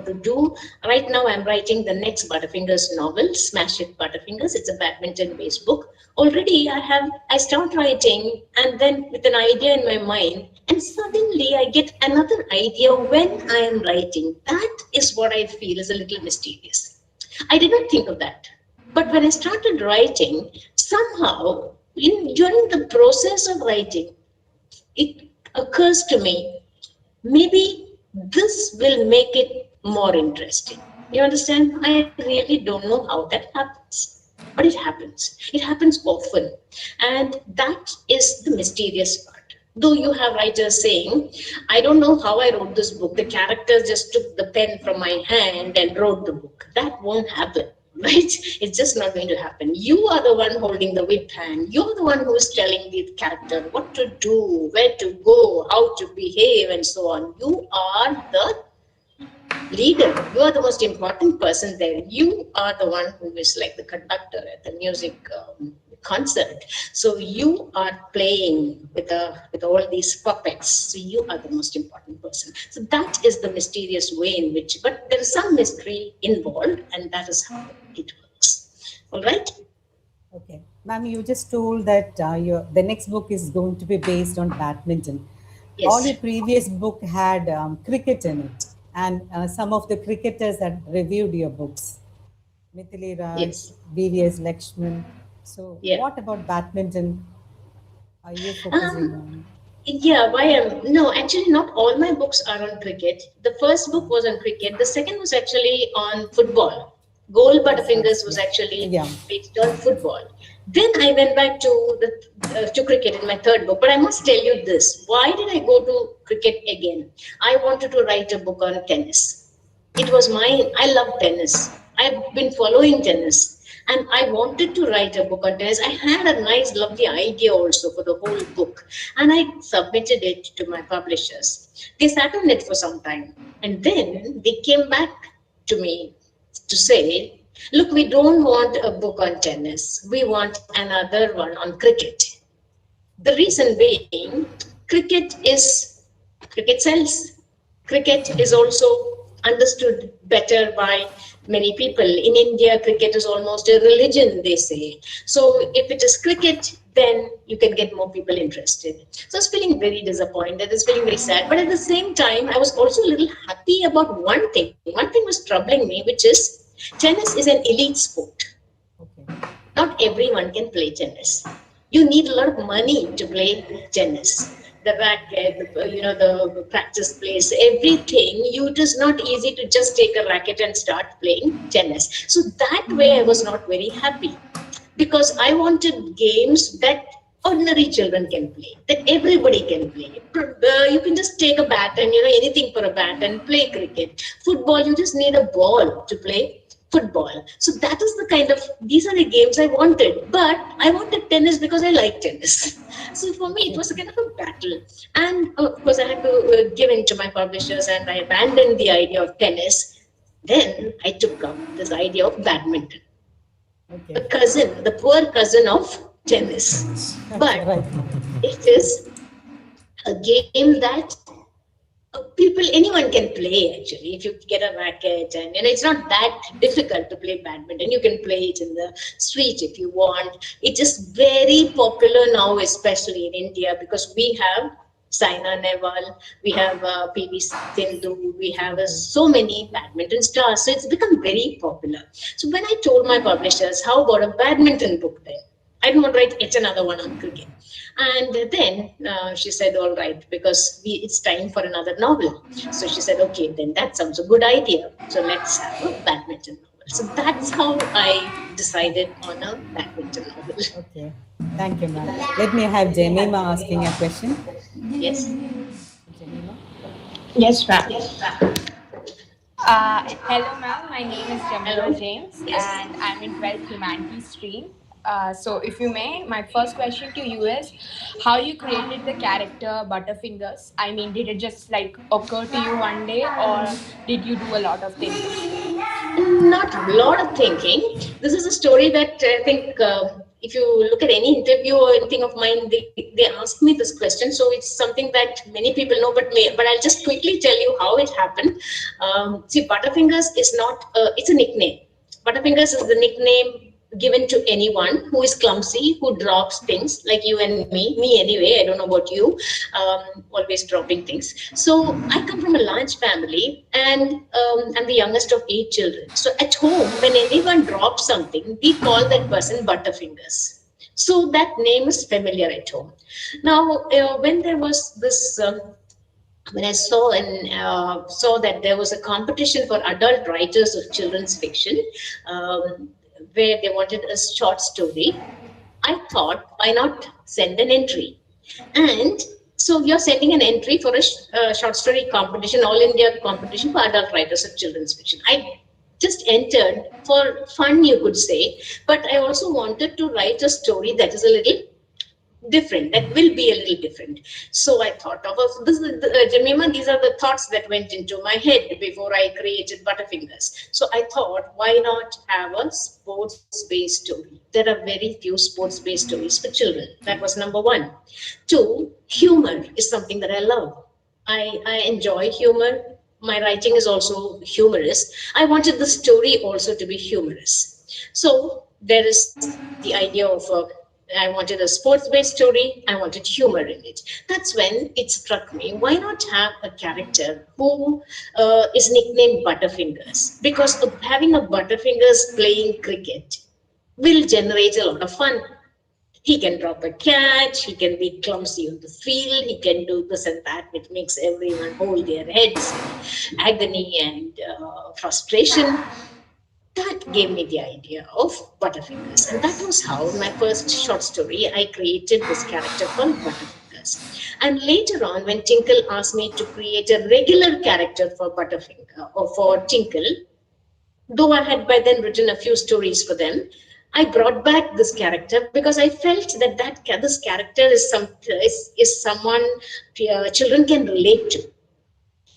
to do. Right now, I'm writing the next Butterfingers novel, Smash It Butterfingers. It's a badminton-based book. Already, I start writing, and then with an idea in my mind, and suddenly I get another idea when I am writing. That is what I feel is a little mysterious. I did not think of that. But when I started writing, somehow, during the process of writing, it occurs to me, maybe this will make it more interesting. You understand? I really don't know how that happens. But it happens. It happens often. And that is the mysterious part. Though you have writers saying, I don't know how I wrote this book. The characters just took the pen from my hand and wrote the book. That won't happen. Right? It's just not going to happen. You are the one holding the whip hand. You're the one who is telling the character what to do, where to go, how to behave, and so on. You are the leader. You are the most important person there. You are the one who is like the conductor at the music concert. So you are playing with all these puppets. So you are the most important person. So that is the mysterious way in which, but there is some mystery involved, and that is how it works. All right. Okay. Ma'am, you just told that the next book is going to be based on badminton. All your Yes. previous book had cricket in it, and some of the cricketers that reviewed your books, Mithili Raj, Yes. VVS Lakshman. So, Yeah. what about badminton are you focusing Um, on? Yeah, why am no, actually not all my books are on cricket. The first book was on cricket. The second was actually on football. Gold Yes, Butterfingers yes, was yeah. actually Yeah. based on football. Then I went back to the to cricket in my third book. But I must tell you this: why did I go to cricket again? I wanted to write a book on tennis. It was mine. I love tennis. I've been following tennis, and I wanted to write a book on tennis. I had a nice lovely idea also for the whole book, and I submitted it to my publishers. They sat on it for some time, and then they came back to me to say, look, we don't want a book on tennis, we want another one on cricket. The reason being, cricket is cricket sells. Cricket is also understood better by many people. In India, cricket is almost a religion, they say. So if it is cricket, then you can get more people interested. So I was feeling very disappointed. I was feeling very sad. But at the same time, I was also a little happy about one thing. One thing was troubling me, which is tennis is an elite sport. Okay. Not everyone can play tennis. You need a lot of money to play tennis. The racket, the practice place, everything. It is not easy to just take a racket and start playing tennis. So that way, I was not very happy because I wanted games that ordinary children can play, that everybody can play. You can just take a bat and anything for a bat and play cricket. Football, you just need a ball to play football. So that is the kind of these are the games I wanted. But I wanted tennis because I like tennis. So for me, it was a kind of a battle. And of course, I had to give in to my publishers and I abandoned the idea of tennis. Then I took up this idea of badminton, Okay. the cousin, the poor cousin of tennis. Okay, But right. it is a game that people, anyone can play actually. If you get a racket, and it's not that difficult to play badminton. You can play it in the street if you want. It is very popular now, especially in India, because we have Saina Nehwal, we have PV Sindhu, we have so many badminton stars. So it's become very popular. So when I told my publishers, how about a badminton book then? I don't want to write yet another one on cricket. And then she said, all right, because it's time for another novel. So she said, okay, then that sounds a good idea. So let's have a badminton novel. So that's how I decided on a badminton novel. Okay. Thank you, ma'am. Let me have Jemima asking a question. Yes. Jemima. Yes, ma'am. Hello, ma'am. My name is Jamila Hello. James, Yes. and I'm in 12th Humanities stream. So, if you may, my first question to you is how you created the character Butterfingers. I mean, did it just like occur to you one day, or did you do a lot of thinking? Not a lot of thinking. This is a story that I think if you look at any interview or anything of mine, they ask me this question. So it's something that many people know, but I'll just quickly tell you how it happened. See, Butterfingers is not it's a nickname. Butterfingers is the nickname given to anyone who is clumsy, who drops things like you and me anyway. I don't know about you, always dropping things. So I come from a large family, and I'm the youngest of 8 children. So at home, when anyone drops something, we call that person Butterfingers. So that name is familiar at home. Now, when there was this when I saw that there was a competition for adult writers of children's fiction, where they wanted a short story, I thought, why not send an entry? And so you're sending an entry for a short story competition, all India competition for adult writers of children's fiction. I just entered for fun, you could say, but I also wanted to write a story that is a little different, that will be a little different. So I thought of this. Jemima, these are the thoughts that went into my head before I created Butterfingers. So I thought, why not have a sports-based story? There are very few sports-based stories for children. That was number one. Two, humor is something that I love. I enjoy humor. My writing is also humorous. I wanted the story also to be humorous. So there is the idea of I wanted a sports-based story. I wanted humor in it. That's when it struck me. Why not have a character who is nicknamed Butterfingers? Because of having a Butterfingers playing cricket will generate a lot of fun. He can drop a catch, he can be clumsy on the field, he can do this and that, which makes everyone hold their heads in agony and frustration. That gave me the idea of Butterfingers. And that was how, in my first short story, I created this character called Butterfingers. And later on, when Tinkle asked me to create a regular character for Butterfinger or for Tinkle, though I had by then written a few stories for them, I brought back this character because I felt that this character is someone children can relate to.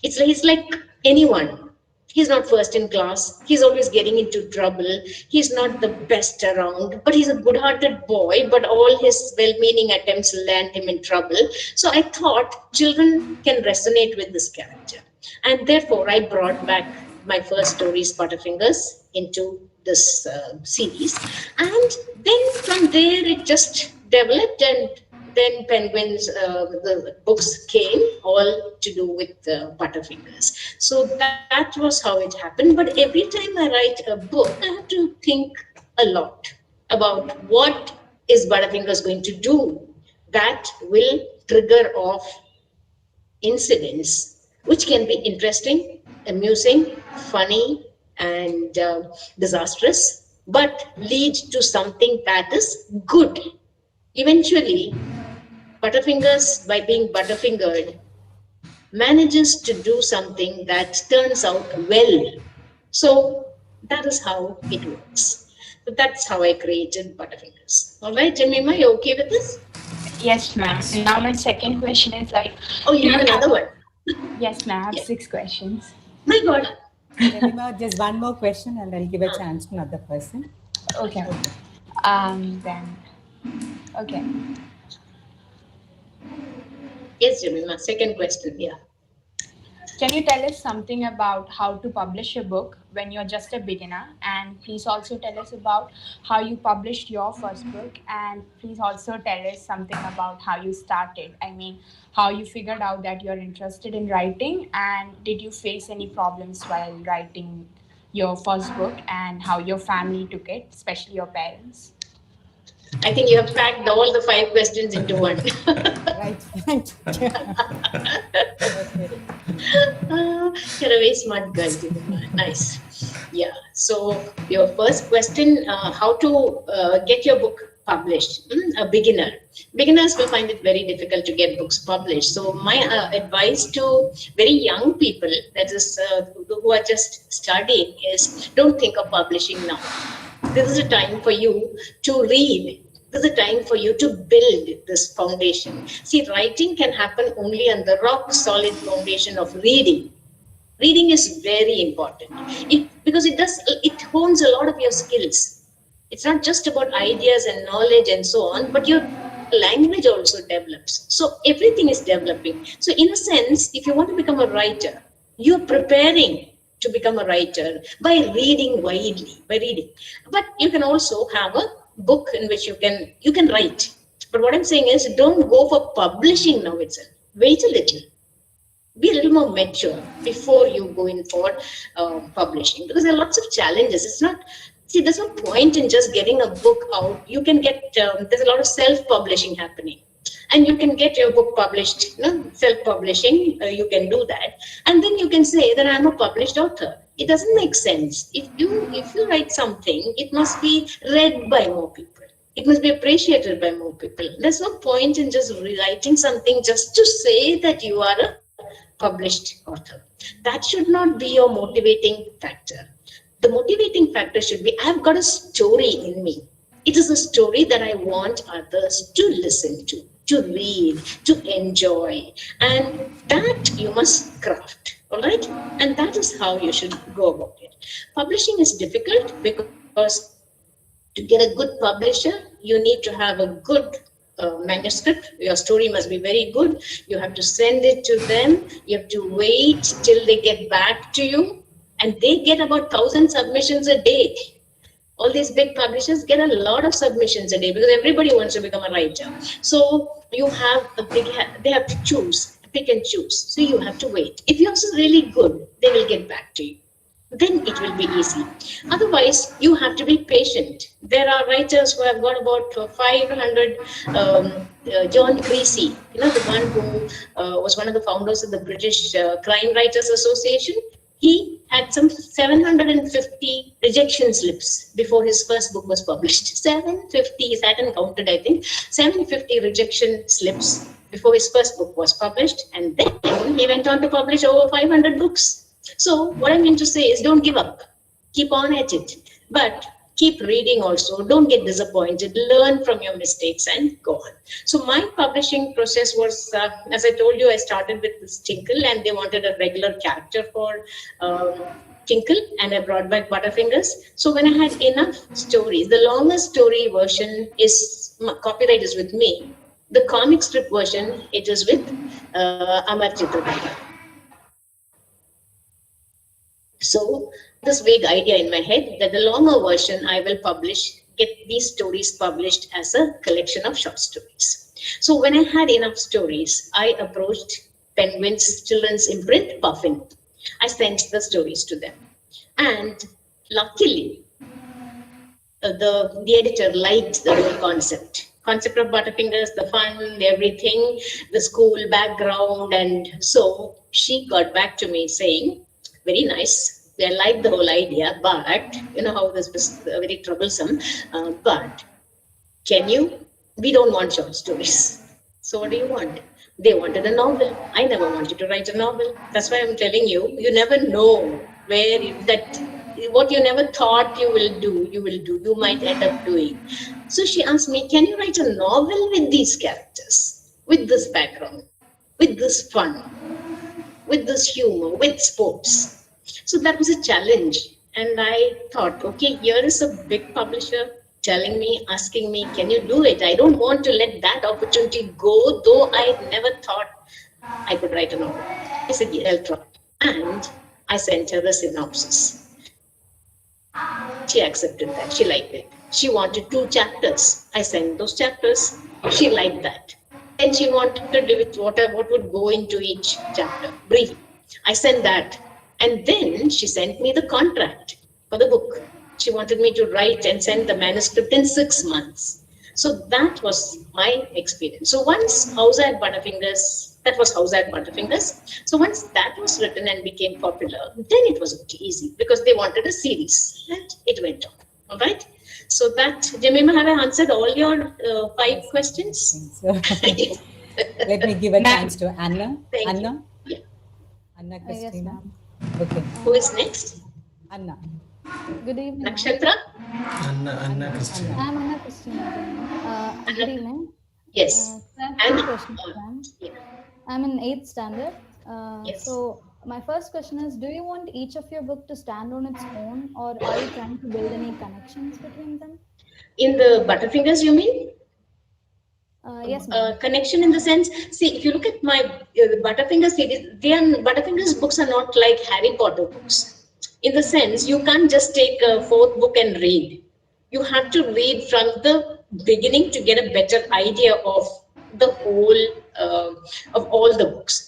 He's like anyone. He's not first in class. He's always getting into trouble. He's not the best around, but he's a good-hearted boy. But all his well-meaning attempts land him in trouble. So I thought children can resonate with this character, and therefore I brought back my first stories, Butterfingers, into this series, and then from there it just developed, and then Penguins, the books came all to do with Butterfingers. So that was how it happened. But every time I write a book, I have to think a lot about what is Butterfingers going to do that will trigger off incidents which can be interesting, amusing, funny, and disastrous, but lead to something that is good. Eventually, Butterfingers, by being butterfingered, manages to do something that turns out well. So that is how it works. So that's how I created Butterfingers. All right, Jemima, you okay with this? Yes, ma'am. And now my second question is like, Oh, you have another one. yes, ma'am. I have Yeah. 6 questions. My God. Jemima, just one more question and I'll give a chance to another person. Okay. Then, okay. Yes, Jemima, second question. Yeah. Can you tell us something about how to publish a book when you're just a beginner? And please also tell us about how you published your first book. And please also tell us something about how you started. I mean, how you figured out that you're interested in writing, and did you face any problems while writing your first book, and how your family took it, especially your parents? I think you have packed all the 5 questions into one. Right. Thank you. You're a very smart girl, Jemima. Nice. Yeah. So your first question, how to get your book published? A beginner. Beginners will find it very difficult to get books published. So my advice to very young people, that is who are just studying, is don't think of publishing now. This is a time for you to read. This is a time for you to build this foundation. See, writing can happen only on the rock solid foundation of reading. Reading is very important because it hones a lot of your skills. It's not just about ideas and knowledge and so on, but your language also develops. So everything is developing. So in a sense, if you want to become a writer, you're preparing to become a writer by reading widely, by reading. But you can also have a book in which you can write. But what I'm saying is, don't go for publishing now itself. Wait a little, be a little more mature before you go in for publishing, because there are lots of challenges. It's not, see, there's no point in just getting a book out. You can get, there's a lot of self-publishing happening, and you can get your book published, self-publishing, you can do that, and then you can say that I'm a published author. It doesn't make sense. If you write something, it must be read by more people. It must be appreciated by more people. There's no point in just rewriting something just to say that you are a published author. That should not be your motivating factor. The motivating factor should be, I've got a story in me. It is a story that I want others to listen to read, to enjoy. And that you must craft. All right? And that is how you should go about it. Publishing is difficult because to get a good publisher, you need to have a good manuscript. Your story must be very good. You have to send it to them. You have to wait till they get back to you. And they get about 1,000 submissions a day. All these big publishers get a lot of submissions a day because everybody wants to become a writer. So you have they have to choose, pick and choose. So you have to wait. If yours is really good, they will get back to you. Then it will be easy. Otherwise, you have to be patient. There are writers who have got about 500. John Creasy, the one who was one of the founders of the British Crime Writers Association, he had some 750 rejection slips before his first book was published. 750, he hadn't counted, I think. 750 rejection slips before his first book was published. And then he went on to publish over 500 books. So what I mean to say is, don't give up. Keep on at it. But keep reading also. Don't get disappointed. Learn from your mistakes and go on. So my publishing process was, as I told you, I started with this Tinkle, and they wanted a regular character for Tinkle, and I brought back Butterfingers. So when I had enough stories, the longest story version is, copyright is with me. The comic strip version, it is with Amar Chitrapada. So this vague idea in my head that the longer version I will get these stories published as a collection of short stories. So when I had enough stories, I approached Penguin's children's imprint, Puffin. I sent the stories to them. And luckily, the editor liked the whole concept of Butterfingers, the fun, everything, the school background. And so she got back to me saying, very nice. They like the whole idea, but you know how this was very troublesome. But we don't want short stories. So what do you want? They wanted a novel. I never wanted to write a novel. That's why I'm telling you, you never know what you never thought you will do, you might end up doing. So she asked me, can you write a novel with these characters, with this background, with this fun, with this humor, with sports? So that was a challenge. And I thought, okay, here is a big publisher telling me, asking me, can you do it? I don't want to let that opportunity go, though I never thought I could write a novel. I said, yeah, I'll try. And I sent her the synopsis. She accepted that. She liked it. She wanted 2 chapters. I sent those chapters. She liked that. And she wanted to do it, what would go into each chapter, brief. I sent that. And then she sent me the contract for the book. She wanted me to write and send the manuscript in 6 months. So that was my experience. So once House at Butterfingers, that was House at Butterfingers. So once that was written and became popular, then it was easy because they wanted a series and it went on. All right. So that, Jemima, have I answered all your 5 questions? Let me give a chance to Anna. Thank Anna? you. Yeah. Anna Yes, Christina. ma'am. Okay. Who is next? Anna. Good evening, ma'am. Nakshatra? Anna Christina. I'm Anna Christina. Good evening. Yes. I have 2 Anna. questions, ma'am. Yeah. I'm in 8th standard. Yes. So my first question is, do you want each of your book to stand on its own, or are you trying to build any connections between them? In the Butterfingers, you mean? Yes, ma'am. Connection in the sense, see, if you look at my Butterfingers series, Butterfingers books are not like Harry Potter books. In the sense, you can't just take a fourth book and read. You have to read from the beginning to get a better idea of the whole of all the books.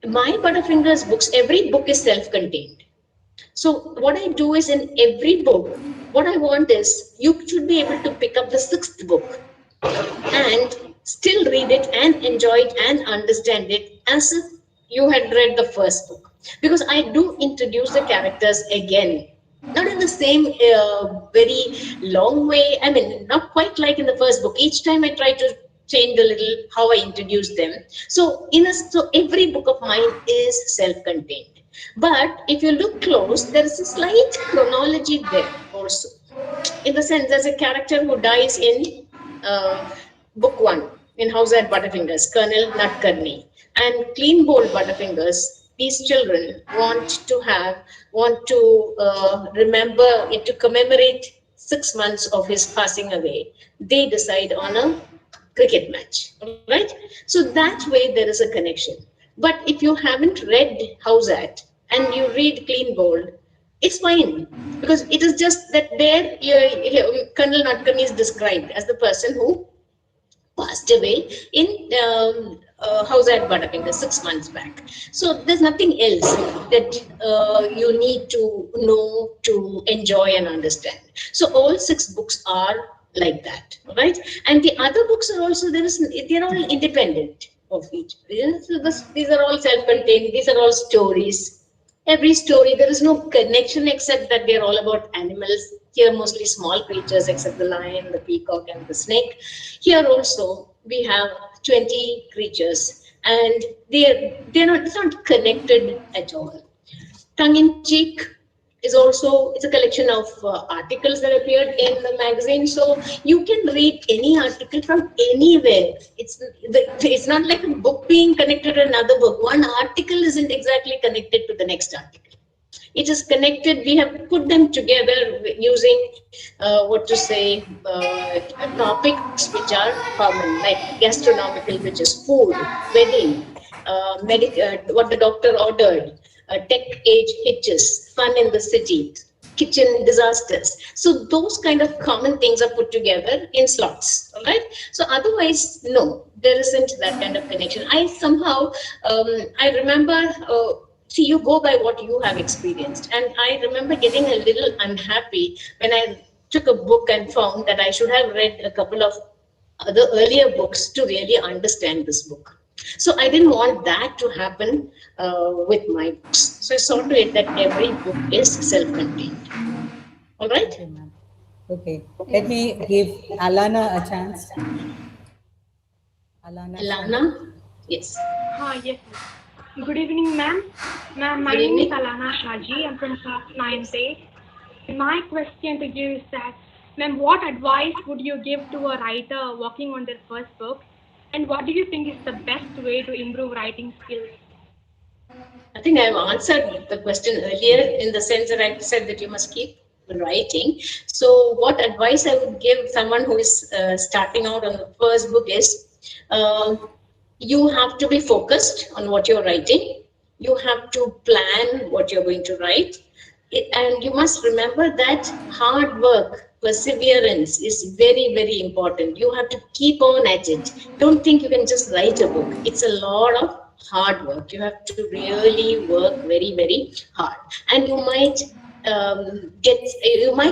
My Butterfingers books, every book is self-contained. So what I do is, in every book, what I want is you should be able to pick up the sixth book and still read it and enjoy it and understand it as if you had read the first book. Because I do introduce the characters again, not in the same very long way. I mean, not quite like in the first book. Each time I try to change a little how I introduce them. So every book of mine is self-contained. But if you look close, there is a slight chronology there also, in the sense there's a character who dies in uh, book one in House at Butterfingers, Colonel Nutkarni, and Clean Bowl Butterfingers. These children want to remember it, to commemorate 6 months of his passing away. They decide on a cricket match, right? So that way there is a connection. But if you haven't read House at and you read Clean Bowl, it's fine, because it is just that there Colonel Nutkarni is described as the person who passed away in House at Butterfinger 6 months back. So there's nothing else that you need to know to enjoy and understand. So all six books are like that, right? And the other books are also, they're all independent of each. So these are all self-contained. These are all stories. Every story, there is no connection except that they're all about animals. Here, mostly small creatures, except the lion, the peacock, and the snake. Here also, we have 20 creatures, and it's not connected at all. Tongue in cheek is also, it's a collection of articles that appeared in the magazine. So you can read any article from anywhere. It's not like a book being connected to another book. One article isn't exactly connected to the next article. It is connected. We have put them together using what to say, topics which are common, like gastronomical, which is food, wedding, what the doctor ordered, tech age hitches, fun in the city, kitchen disasters. So those kind of common things are put together in slots, all right? So otherwise, no, there isn't that kind of connection. I somehow, I remember, see, you go by what you have experienced. And I remember getting a little unhappy when I took a book and found that I should have read a couple of other earlier books to really understand this book. So I didn't want that to happen with my books. So I saw to it that every book is self-contained. All right? Okay, ma'am. Okay. Let me give Alana a chance. Alana. Alana? Yes. Yes. Good evening, ma'am. Ma'am, my Good name is evening. Alana Shaji. I'm from class 9A. My question to you is that, ma'am, what advice would you give to a writer working on their first book? And what do you think is the best way to improve writing skills? I think I've answered the question earlier in the sense that I said that you must keep writing. So what advice I would give someone who is starting out on the first book is, you have to be focused on what you're writing. You have to plan what you're going to write. And you must remember that hard work, perseverance is very, very important. You have to keep on at it. Don't think you can just write a book. It's a lot of hard work. You have to really work very, very hard. And you might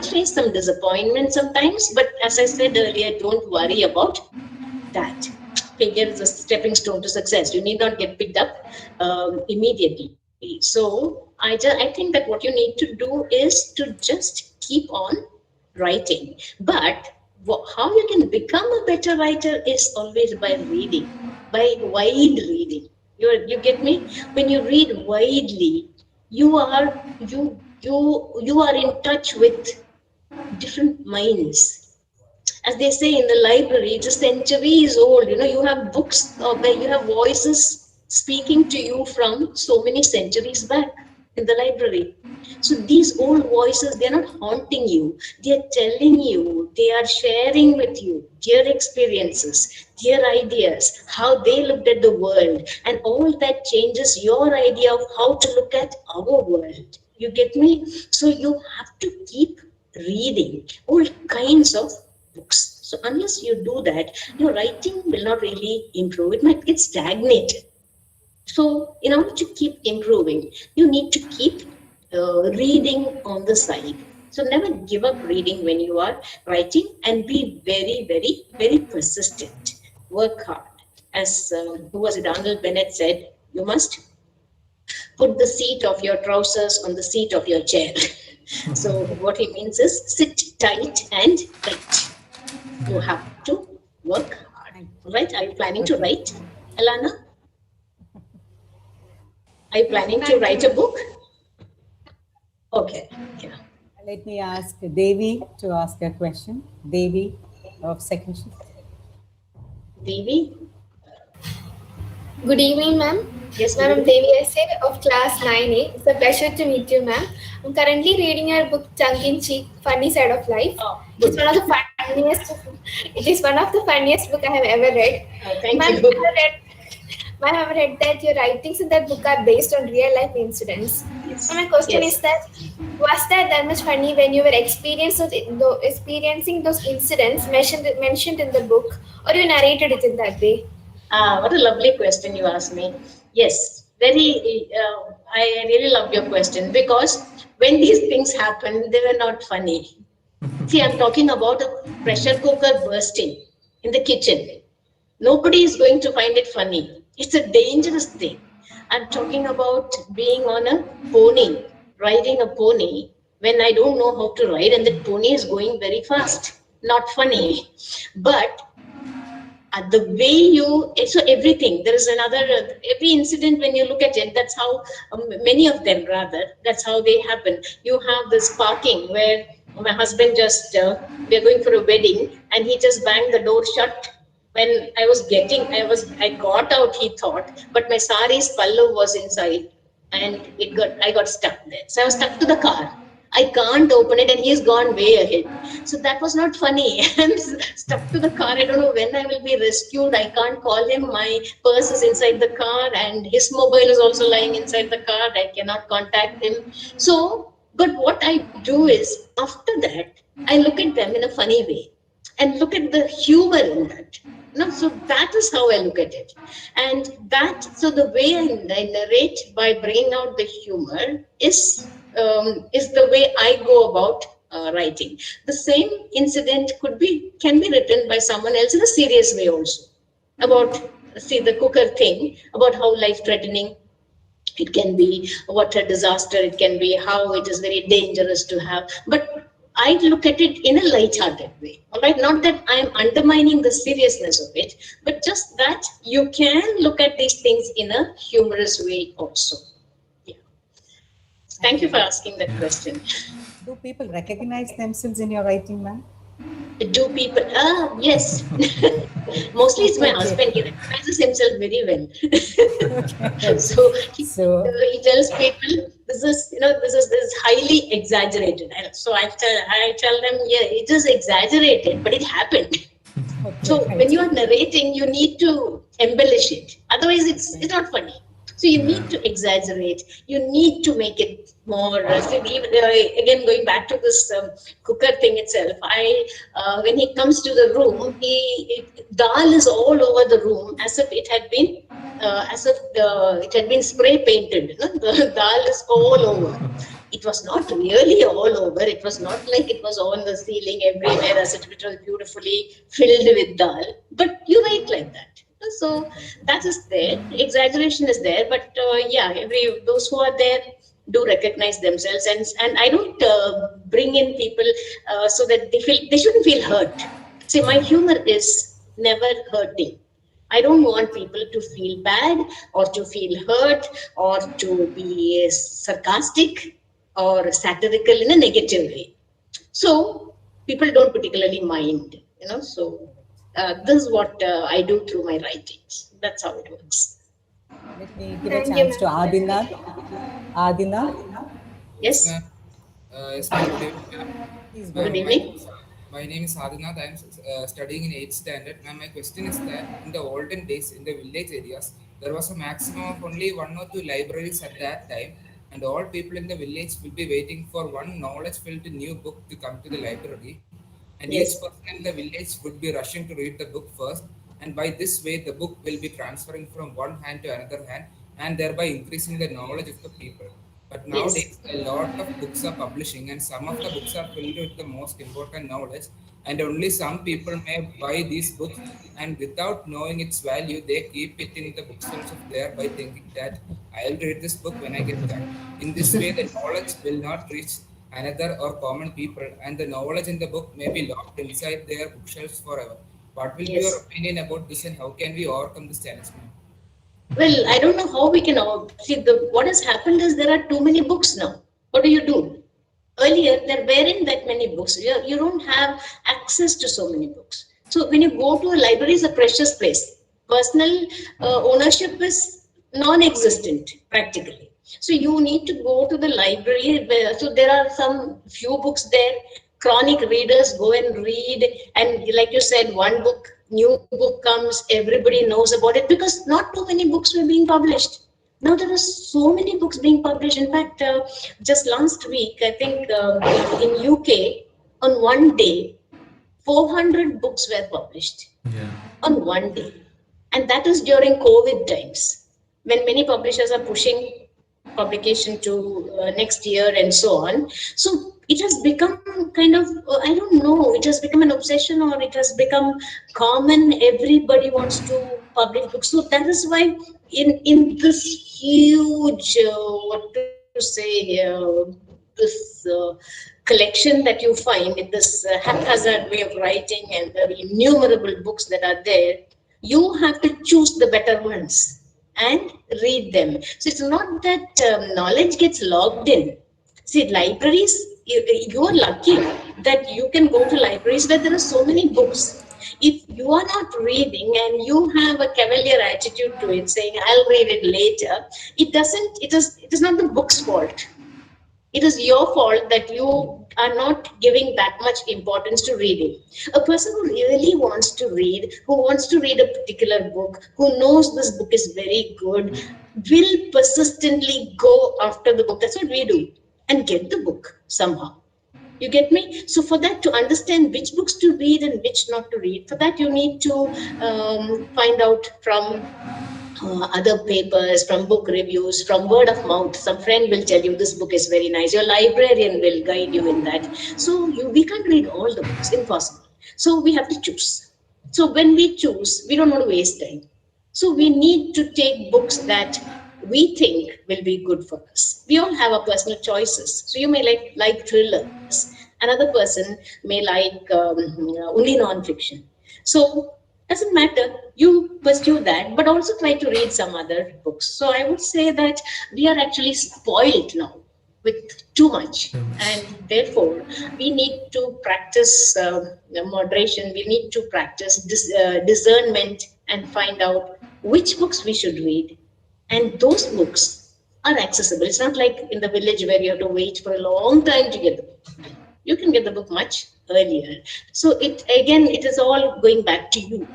face some disappointment sometimes, but as I said earlier, don't worry about that. Failure is a stepping stone to success. You need not get picked up immediately. So I think that what you need to do is to just keep on writing. But how you can become a better writer is always by reading, by wide reading. You get me? When you read widely, you are in touch with different minds. As they say in the library, it's a centuries old. You have books where you have voices speaking to you from so many centuries back in the library. So these old voices, they're not haunting you. They're telling you, they are sharing with you their experiences, their ideas, how they looked at the world. And all that changes your idea of how to look at our world. You get me? So you have to keep reading all kinds of books. So unless you do that, your writing will not really improve. It might get stagnated. So, in order to keep improving, you need to keep reading on the side. So, never give up reading when you are writing and be very, very, very persistent. Work hard. As who was it, Arnold Bennett said, you must put the seat of your trousers on the seat of your chair. So, what he means is sit tight and write. You have to work hard. Right? Are you planning to Okay. write, Alana? Are you planning to Thank write a you. book? Okay. Yeah. Let me ask Devi to ask a question. Devi of second shift. Devi? Good evening, ma'am. Yes, Ma'am, good I'm evening. Devi Essay of class 9A. It's a pleasure to meet you, ma'am. I'm currently reading your book, Tongue in Cheek, Funny Side of Life. Oh, It's good. one of the funniest. It is one of the funniest book I have ever read. Thank Ma'am, you. I've read that your writings in that book are based on real life incidents. And Yes. my question Yes. is that was that much funny when you were experiencing those incidents mentioned in the book, or you narrated it in that way? What a lovely question you asked me. Yes, very. I really love your question because when these things happen, they were not funny. See, I'm talking about a pressure cooker bursting in the kitchen. Nobody is going to find it funny. It's a dangerous thing. I'm talking about being on a pony, riding a pony when I don't know how to ride and that pony is going very fast. Not funny. But the way you, so everything, there is another, every incident when you look at it, that's how, many of them rather, that's how they happen. You have this parking where my husband just, we are going for a wedding and he just banged the door shut. When I got out, he thought, but my sari's pallu was inside and I got stuck there. So I was stuck to the car. I can't open it and he's gone way ahead. So that was not funny. I'm stuck to the car. I don't know when I will be rescued. I can't call him. My purse is inside the car and his mobile is also lying inside the car. I cannot contact him. So, but what I do is after that, I look at them in a funny way and look at the humor in that. No, so that is how I look at it, and that, so the way I narrate by bringing out the humor is the way I go about writing. The same incident can be written by someone else in a serious way also. About, see, the cooker thing, about how life threatening it can be, what a disaster it can be, how it is very dangerous to have. But I look at it in a light-hearted way. All right, not that I am undermining the seriousness of it, but just that you can look at these things in a humorous way also. Yeah. Thank you for asking that question. Do people recognize themselves in your writing, ma'am? Do people? Ah, yes. Mostly it's my Okay. husband. He recognizes himself very well. Right. So So, he tells people this is highly exaggerated. And so I tell them, yeah, it is exaggerated, but it happened. okay, So when right. you are narrating, you need to embellish it. Otherwise, Okay. it's not funny. So you Yeah. need to exaggerate. You need to make it more. So even, again, going back to this cooker thing itself, when he comes to the room, dal is all over the room as if it had been. As if it had been spray painted. The dal is all over. It was not really all over. It was not like it was on the ceiling everywhere as it was beautifully filled with dal. But you write like that. So that is there. Exaggeration is there, but yeah, those who are there do recognize themselves, and I don't bring in people so that they shouldn't feel hurt. See, my humor is never hurting. I don't want people to feel bad or to feel hurt or to be sarcastic or satirical in a negative way. So people don't particularly mind. So this is what I do through my writings. That's how it works. Let me give a Thank you, chance to ma'am. Adinath. Adinath. Yes. Ma'am. Yes, ma'am. Good evening, ma'am. Please go Good Ma'am, ahead. evening. my name is Adinath. I am studying in 8th standard. Ma'am, my question is that in the olden days, in the village areas, there was a maximum of only one or two libraries at that time, and all people in the village will be waiting for one knowledge-filled new book to come to the library, and each Yes. person in the village would be rushing to read the book first, and by this way, the book will be transferring from one hand to another hand, and thereby increasing the knowledge of the people. But Yes. nowadays, a lot of books are publishing, and some of the books are filled with the most important knowledge. And only some people may buy these books, and without knowing its value, they keep it in the bookshelves of there by thinking that I'll read this book when I get time. In this way, the knowledge will not reach another or common people, and the knowledge in the book may be locked inside their bookshelves forever. What will be your Yes. opinion about this, and how can we overcome this challenge, ma'am? Well, I don't know how we can see what has happened is there are too many books now. What do you do? Earlier, there weren't that many books. You don't have access to so many books. So when you go to a library, it's a precious place. Personal ownership is non-existent practically. So you need to go to the library. So there are some few books there. Chronic readers go and read, and like you said, one book, new book comes, everybody knows about it because not too many books were being published. Now there are so many books being published. In fact, just last week, I think in UK, on one day, 400 books were published Yeah. on one day. And that is during COVID times, when many publishers are pushing publication to next year and so on. So it has become kind of, I don't know, it has become an obsession or it has become common. Everybody wants to publish books. So that is why in this huge, what to say, this collection that you find in this haphazard way of writing and the innumerable books that are there, you have to choose the better ones and read them. So it's not that knowledge gets logged in. See, libraries, you're lucky that you can go to libraries where there are so many books. If you are not reading and you have a cavalier attitude to it, saying, I'll read it later, it is not the book's fault. It is your fault that you are not giving that much importance to reading. A person who really wants to read, who wants to read a particular book, who knows this book is very good, will persistently go after the book. That's what we do, and get the book somehow. You get me? So for that, to understand which books to read and which not to read, for that you need to find out from other papers, from book reviews, from word of mouth. Some friend will tell you this book is very nice. Your librarian will guide you in that. So we can't read all the books, impossible. So we have to choose. So when we choose, we don't want to waste time. So we need to take books that we think will be good for us. We all have our personal choices. So you may like thrillers. Another person may like only non-fiction. So doesn't matter. You pursue that, but also try to read some other books. So I would say that we are actually spoiled now with too much, and therefore we need to practice moderation. We need to practice discernment and find out which books we should read, and those books are accessible. It's not like in the village where you have to wait for a long time to get the book. You can get the book much earlier. So it is all going back to you.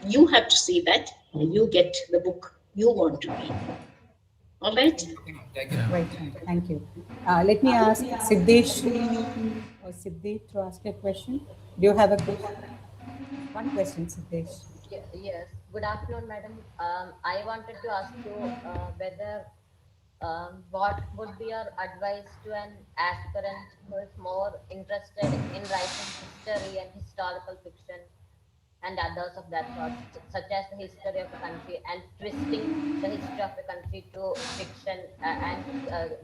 You have to see that you get the book you want to read. All right. Okay, ma'am. Thank you. Yeah. Right, thank you. Let me ask Siddesh or Siddhi to ask a question. Do you have a question? One question, Siddesh. Yes. Good afternoon, madam. I wanted to ask you whether what would be your advice to an aspirant who is more interested in writing history and historical fiction and others of that sort, such as the history of the country and twisting the history of the country to fiction and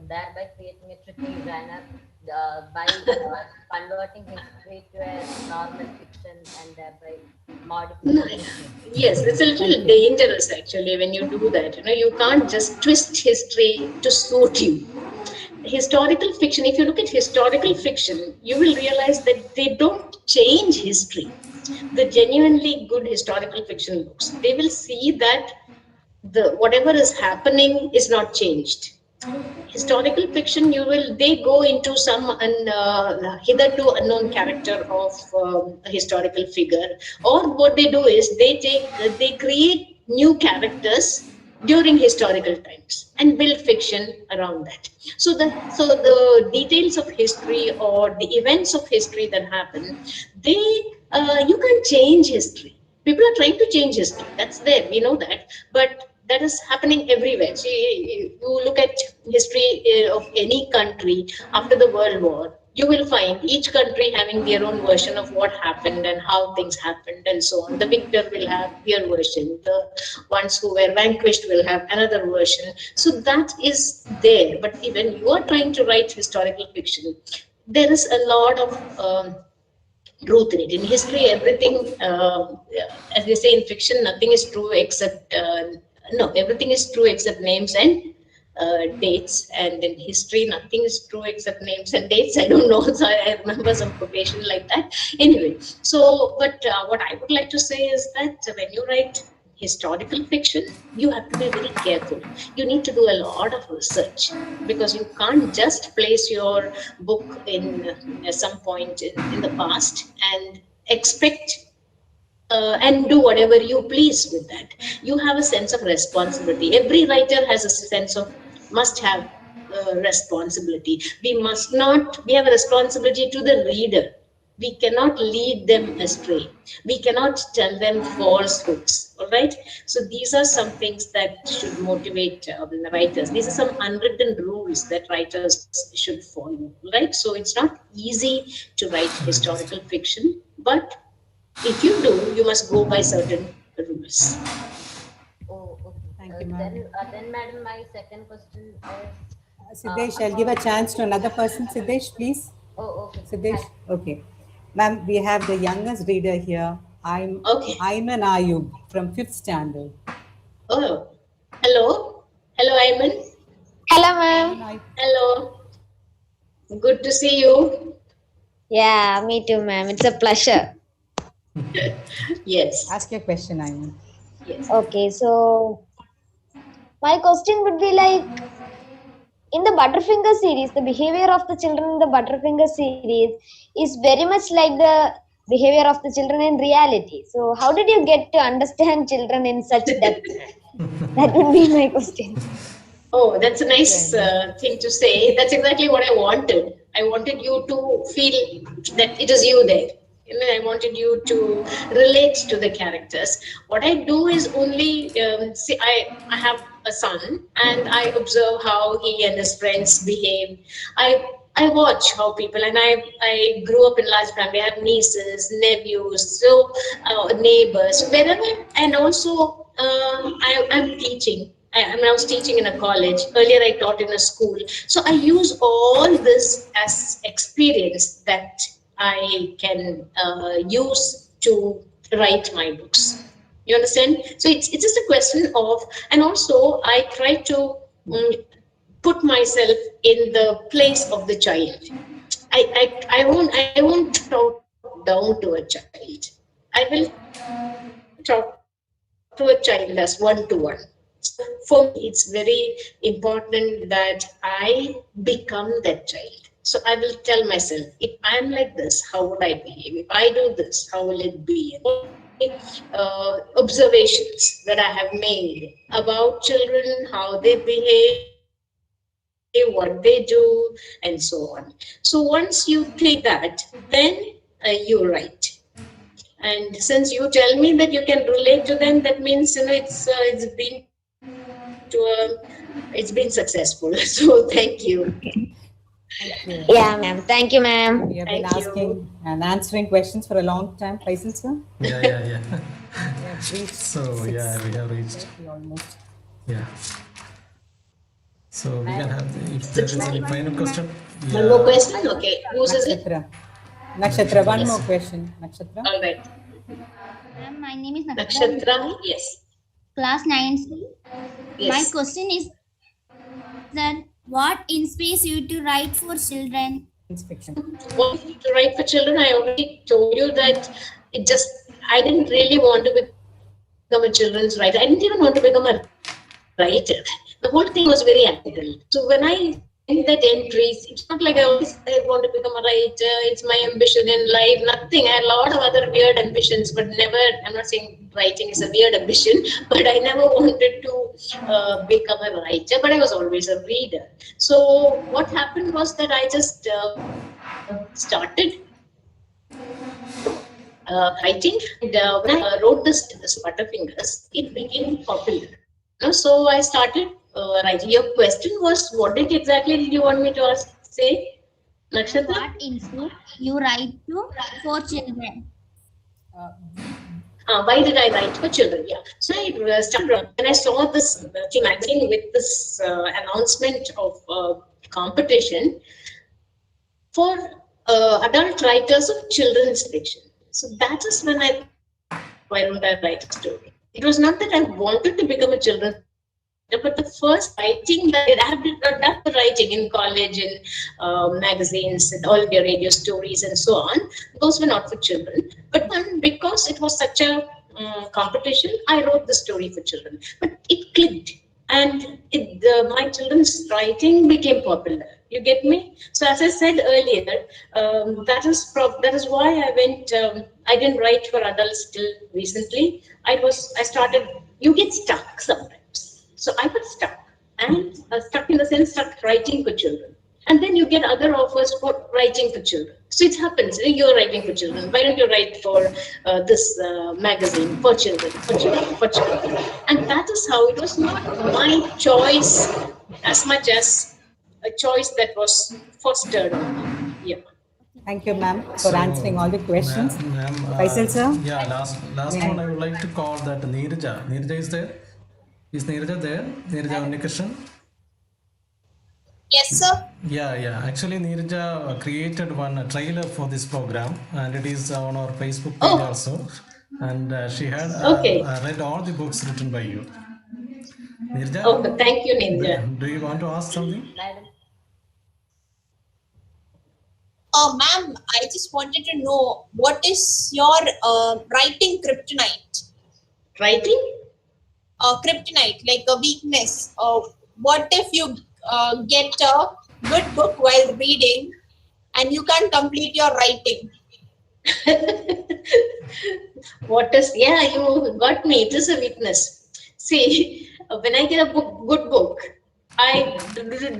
thereby creating a tricky genre by converting history to a normal fiction and thereby No, modifying it. yes, it's a little dangerous actually when you do that. You can't just twist history to suit you. Historical fiction, if you look at historical fiction, you will realize that they don't change history. The genuinely good historical fiction books, they will see that the whatever is happening is not changed. Historical fiction, they go into some hitherto unknown character of a historical figure, or what they do is they create new characters during historical times and build fiction around that. So the details of history or the events of history that happen, they you can't change history. People are trying to change history. That's there, we know that, but that is happening everywhere. So you look at history of any country after the World War, you will find each country having their own version of what happened and how things happened and so on. The victor will have their version. The ones who were vanquished will have another version. So that is there. But when you are trying to write historical fiction, there is a lot of truth in it. In history, everything, as they say in fiction, nothing is true except, no, everything is true except names and dates. And in history, nothing is true except names and dates. I don't know. So I remember some quotation like that. Anyway, so, but what I would like to say is that when you write historical fiction, you have to be very careful. You need to do a lot of research, because you can't just place your book in some point in the past and expect and do whatever you please with that. You have a sense of responsibility. Every writer has a sense of must have responsibility. We have a responsibility to the reader. We cannot lead them astray. We cannot tell them falsehoods. All right. So these are some things that should motivate the writers. These are some unwritten rules that writers should follow. Right. So it's not easy to write historical fiction, but if you do, you must go by certain rules. Oh, okay. Thank you, ma'am. Then, madam, my second question is. Siddesh, I'll give a chance to another person. Siddesh, please. Oh, okay. Siddesh, okay. Ma'am, we have the youngest reader here. I'm Okay. Ayman Ayub from 5th standard. Oh, hello. Hello, Ayman. Hello, ma'am. Ayman, Hello. Good to see you. Yeah, me too, ma'am. It's a pleasure. Yes. ask your question, Ayman. Yes. Okay, so my question would be like, in the Butterfinger series, the behavior of the children in the Butterfinger series is very much like the behavior of the children in reality. So, how did you get to understand children in such depth? That would be my question. Oh, that's a nice thing to say. That's exactly what I wanted. I wanted you to feel that it is you there. I wanted you to relate to the characters. What I do is only see. I have a son, and I observe how he and his friends behave. I watch how people, and I grew up in large family. I have nieces, nephews, so neighbors, wherever, and also I'm teaching. I was teaching in a college. Earlier, I taught in a school. So I use all this as experience that I can use to write my books. You understand? So it's just a question of, and also I try to put myself in the place of the child. I won't talk down to a child. I will talk to a child as one to one. So for me, it's very important that I become that child. So I will tell myself, if I'm like this, how would I behave? If I do this, how will it be? And all the observations that I have made about children, how they behave, what they do, and so on. So once you think like that, then you write. And since you tell me that you can relate to them, that means it's been successful. So thank you. Thank you. Yeah, ma'am. Thank you, ma'am. We have been Thank you. asking and answering questions for a long time. Faisal sir? Yeah. We have reached So, yeah, we have reached. almost. Yeah. So, we can have, if there is any final question. One more question? Okay. Whose is it? Nakshatra. Nakshatra, one Yes. more question. Nakshatra. All right. Ma'am, my name is Nakshatra, Nakshatra, yes. class 9C. My Yes. question is that what inspires you to write for children? Science fiction. What to write for children? I already told you that I didn't really want to become a children's writer. I didn't even want to become a writer. The whole thing was very accidental. So when I sent that entries, it's not like I want to become a writer, it's my ambition in life, nothing. I had a lot of other weird ambitions, but never, I'm not saying writing is a weird ambition, but I never wanted to become a writer, but I was always a reader. So what happened was that I just started writing, and when I wrote this Butterfingers, it became popular. So I started writing. Your question was, what exactly did you want me to ask, say, Ma'am, Nakshatra? what inspired you write to for children? Why did I write for children? Yeah. So I started when I saw this magazine with this announcement of competition for adult writers of children's fiction. So that is when I thought, why don't I write a story? It was not that I wanted to become a children's writer, but the first writing that I have done the writing in college, in magazines, and all the radio stories, and so on. Those were not for children. But then, because it was such a competition, I wrote the story for children. But it clicked, and my children's writing became popular. You get me? So as I said earlier, that is why I went. I didn't write for adults till recently. I started. You get stuck sometimes. So I got stuck, and stuck in the sense stuck writing for children. And then you get other offers for writing for children. So it happens. You're writing for children. Why don't you write for this magazine for children, for children, for children? And that is how it was not my choice as much as a choice that was fostered on me. Yeah. Thank you, ma'am, for So, answering all the questions. ma'am, Faisal sir? yeah, last one I would like to call that Neerja. Neerja is there? Is Neerja there? Neerja Unnikrishan? Yes, sir. Yeah. Actually, Neerja created one trailer for this program, and it is on our Facebook page also. And she had read all the books written by you. Neerja, Oh, thank you, Ninja. do you want to ask something? Madam. Ma'am, I just wanted to know what is your writing kryptonite? Writing? Kryptonite, like a weakness. What if you get a good book while reading and you can't complete your writing? You got me. It is a weakness. See, when I get a good book, I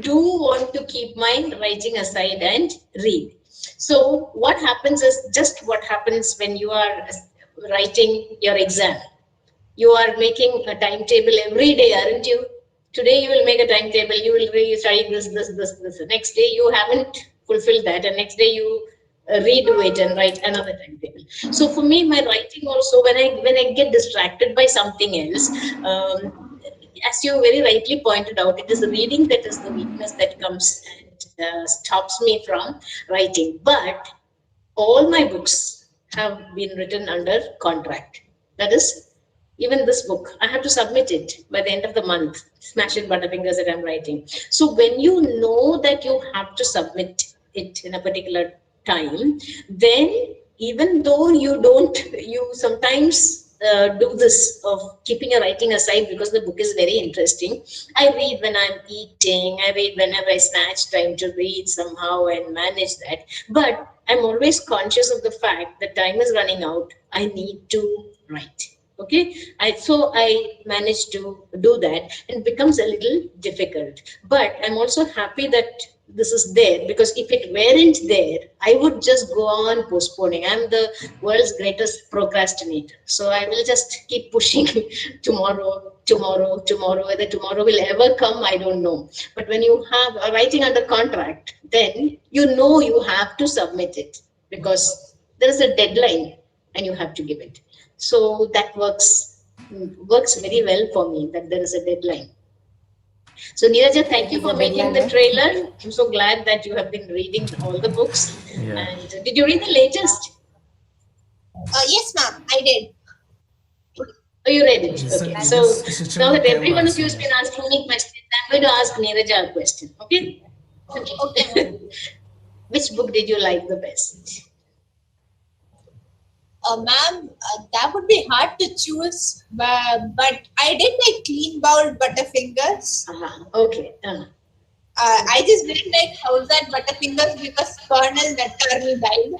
do want to keep my writing aside and read. So what happens is just what happens when you are writing your exam. You are making a timetable every day, aren't you? Today you will make a timetable, you will study this. The next day you haven't fulfilled that, and next day you redo it and write another timetable. So for me, my writing also, when I get distracted by something else, as you very rightly pointed out, it is the reading that is the weakness that comes and stops me from writing. But all my books have been written under contract. That is, even this book, I have to submit it by the end of the month. Smash It Butterfingers that I'm writing. So when you know that you have to submit it in a particular time, then even though you sometimes do this of keeping a writing aside because the book is very interesting. I read when I'm eating, I read whenever I snatch time to read somehow and manage that. But I'm always conscious of the fact that time is running out. I need to write. Okay, so I managed to do that, and it becomes a little difficult. But I'm also happy that this is there, because if it weren't there, I would just go on postponing. I'm the world's greatest procrastinator, so I will just keep pushing tomorrow. Whether tomorrow will ever come, I don't know. But when you have a writing under contract, then you know you have to submit it because there is a deadline and you have to give it. So that works very well for me, that there is a deadline. So Neeraja, thank you for making the trailer. I'm so glad that you have been reading all the books. Yeah. And did you read the latest? Yes, ma'am, I did. Oh, you read it. Okay. So now that every one of you has actually. been asking me questions, I'm going to ask Neeraja a question. Okay? Okay. Which book did you like the best? Ma'am, that would be hard to choose, but I did like clean bowl Butterfingers. Okay. I just didn't like House at Butterfingers because Colonel Natkarni died.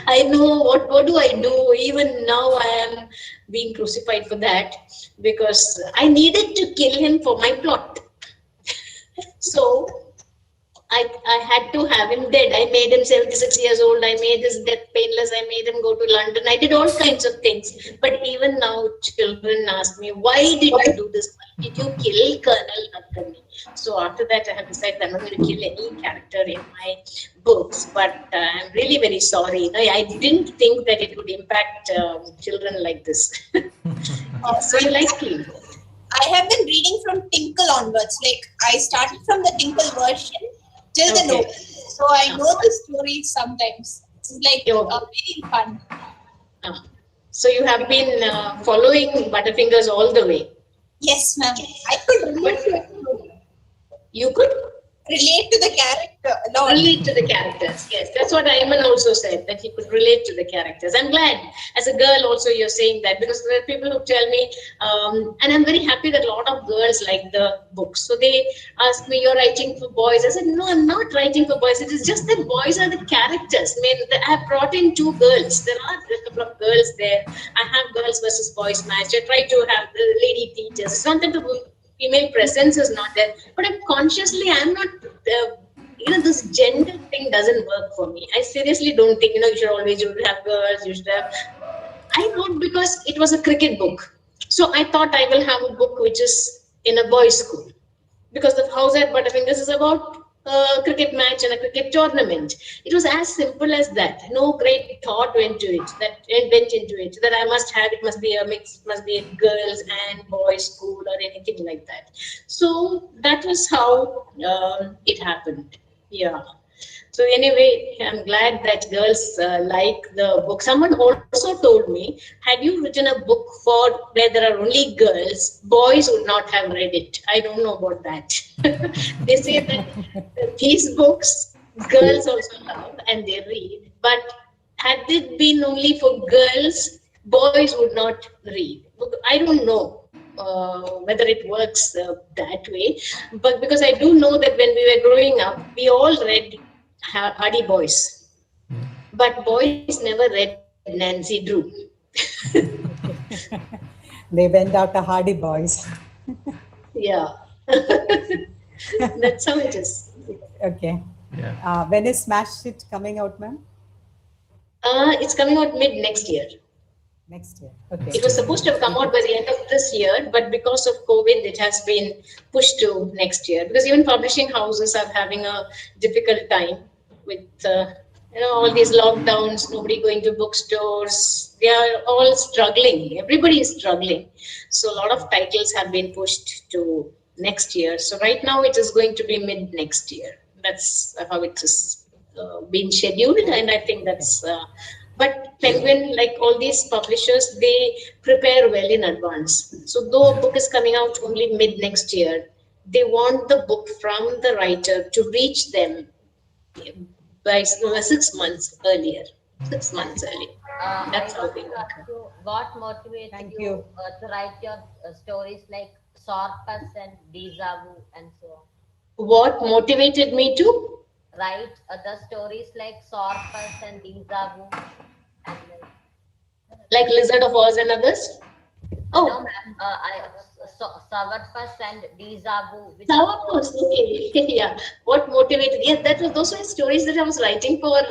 I know what do I do? Even now I am being crucified for that because I needed to kill him for my plot. So I had to have him dead. I made him 76 years old. I made his death painless. I made him go to London. I did all kinds of things. But even now, children ask me, why did you do this? Why did you kill Colonel Natkani? So after that, I have decided I'm not going to kill any character in my books. But I'm really very sorry. No, I didn't think that it would impact children like this. So you like him? I have been reading from Tinkle onwards. Like I started from the Tinkle version till the novel, so I know the story sometimes. It's like very fun. So you have been following Butterfingers all the way. Yes, ma'am. I could relate to it. You could relate to the character. No. Relate to the characters. Yes, that's what Ayman also said, that he could relate to the characters. I'm glad. As a girl also you're saying that, because there are people who tell me, and I'm very happy that a lot of girls like the books. So they ask me, you're writing for boys. I said, no, I'm not writing for boys. It is just that boys are the characters. I mean, I have brought in 2 girls. There are a couple of girls there. I have girls versus boys match. I try to have the lady teachers. It's not that the female presence is not there, but I'm not this gender thing doesn't work for me. I seriously don't think you should have girls, you should have. I wrote because it was a cricket book, so I thought I will have a book which is in a boys school, because the house at Butterfingers is about a cricket match and a cricket tournament. It was as simple as that. No great thought went into it. That I must have, it must be a mix, it must be a girls and boys school or anything like that. So that was how it happened. Yeah. So anyway, I'm glad that girls like the book. Someone also told me, had you written a book for where there are only girls, boys would not have read it. I don't know about that. They say that these books, girls also love and they read. But had it been only for girls, boys would not read. I don't know whether it works that way. But because I do know that when we were growing up, we all read Hardy Boys. But boys never read Nancy Drew. They went after Hardy Boys. Yeah. That's how it is. Okay. Yeah. When is Smash It coming out, ma'am? It's coming out mid next year. Next year. Okay. It was supposed to have come out by the end of this year, but because of COVID, it has been pushed to next year. Because even publishing houses are having a difficult time with all these lockdowns, nobody going to bookstores. They are all struggling. Everybody is struggling. So a lot of titles have been pushed to next year. So right now it is going to be mid next year. That's how it is been scheduled, and I think that's. But Penguin, like all these publishers, they prepare well in advance. So though a book is coming out only mid next year, they want the book from the writer to reach them by 6 months earlier. 6 months earlier. That's how they work. What motivated you to write your stories like Sorpus and Deja Vu and so on? What motivated me to write the stories like Sorpus and Deja Vu? And like Lizard of Oz and others? Oh, no, ma'am. Savarpas and Deja Vu. Savarpas, okay. Yeah. What motivated? Yeah, those were stories that I was writing for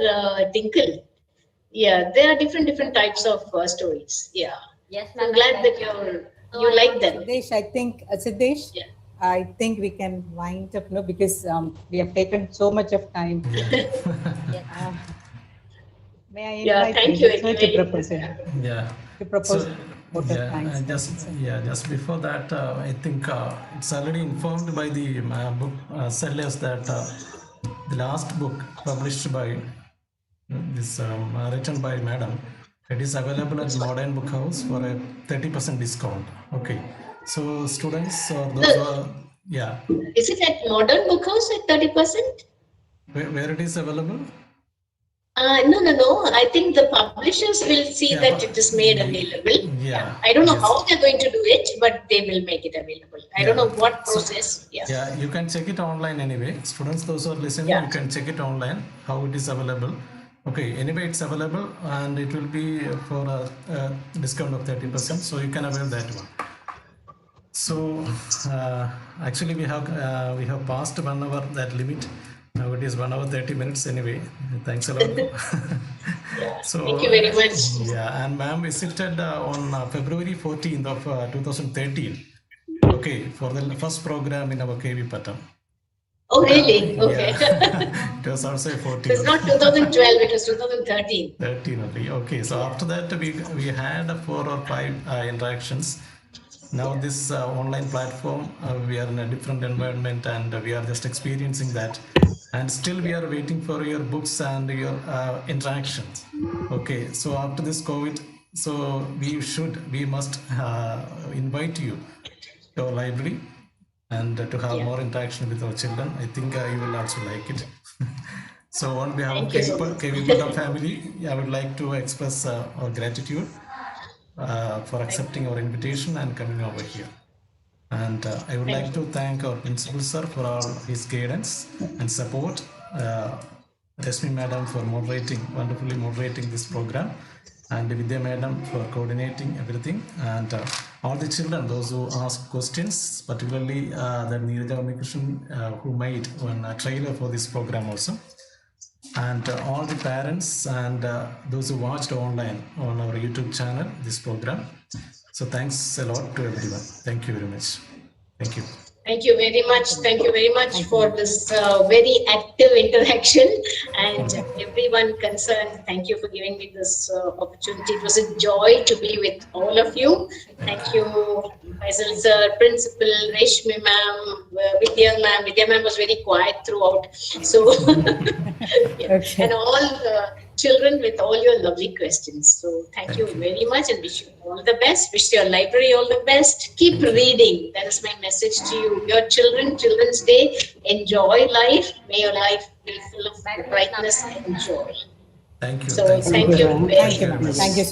Tinkle. Yeah, there are different types of stories. Yeah. Yes, ma'am. I'm glad that you like them. Siddesh, yeah. I think we can wind up now because we have taken so much of time. May I invite you to propose it? Yeah. To propose. Just before that, I think it's already informed by the book sellers that the last book published by this written by Madam, it is available at Modern Book House for a 30% discount. Okay, so students or those who are, yeah. Is it at Modern Book House at 30%? Where it is available? No. I think the publishers will see that it is made available. Yeah. I don't know how they're going to do it, but they will make it available. I don't know what process. Yeah, you can check it online anyway. Students, those who are listening, you can check it online, how it is available. Okay, anyway, it's available and it will be for a discount of 30%, so you can avail that one. So actually we have passed 1 hour that limit. Now it is 1 hour 30 minutes anyway. Thanks a lot. So thank you very much. Yeah, and ma'am visited on February 14th of 2013. Okay, for the first program in our KV Pattom. Oh really? Okay. Yeah. It was also 14. It's not 2012. It was 2013. 13 only. Okay, so after that we had 4 or 5 interactions. Now this online platform, we are in a different environment and we are just experiencing that, and still we are waiting for your books and your interactions. Okay, so after this COVID, so we must invite you to our library and to have more interaction with our children. I think you will also like it. So on behalf of KV Pattom family, I would like to express our gratitude for accepting our invitation and coming over here. And I would like to thank our principal sir for all his guidance and support. Resmi madam for wonderfully moderating this program, and Vidya madam for coordinating everything, and all the children, those who asked questions, particularly the Neerja who made one trailer for this program also, and all the parents and those who watched online on our YouTube channel this program. So thanks a lot to everyone. Thank you very much. Thank you. Thank you very much. Thank you very much for this very active interaction, and everyone concerned. Thank you for giving me this opportunity. It was a joy to be with all of you. Thank you, Faisal sir, Principal, Reshmi ma'am, Vidya ma'am. Vidya ma'am was very quiet throughout. So, and all children with all your lovely questions. So thank you very much and wish you all the best. Wish your library all the best. Keep reading. That is my message to you. Your Children's Day. Enjoy life. May your life be full of brightness and joy. Thank you. So thank you very much. Thank you so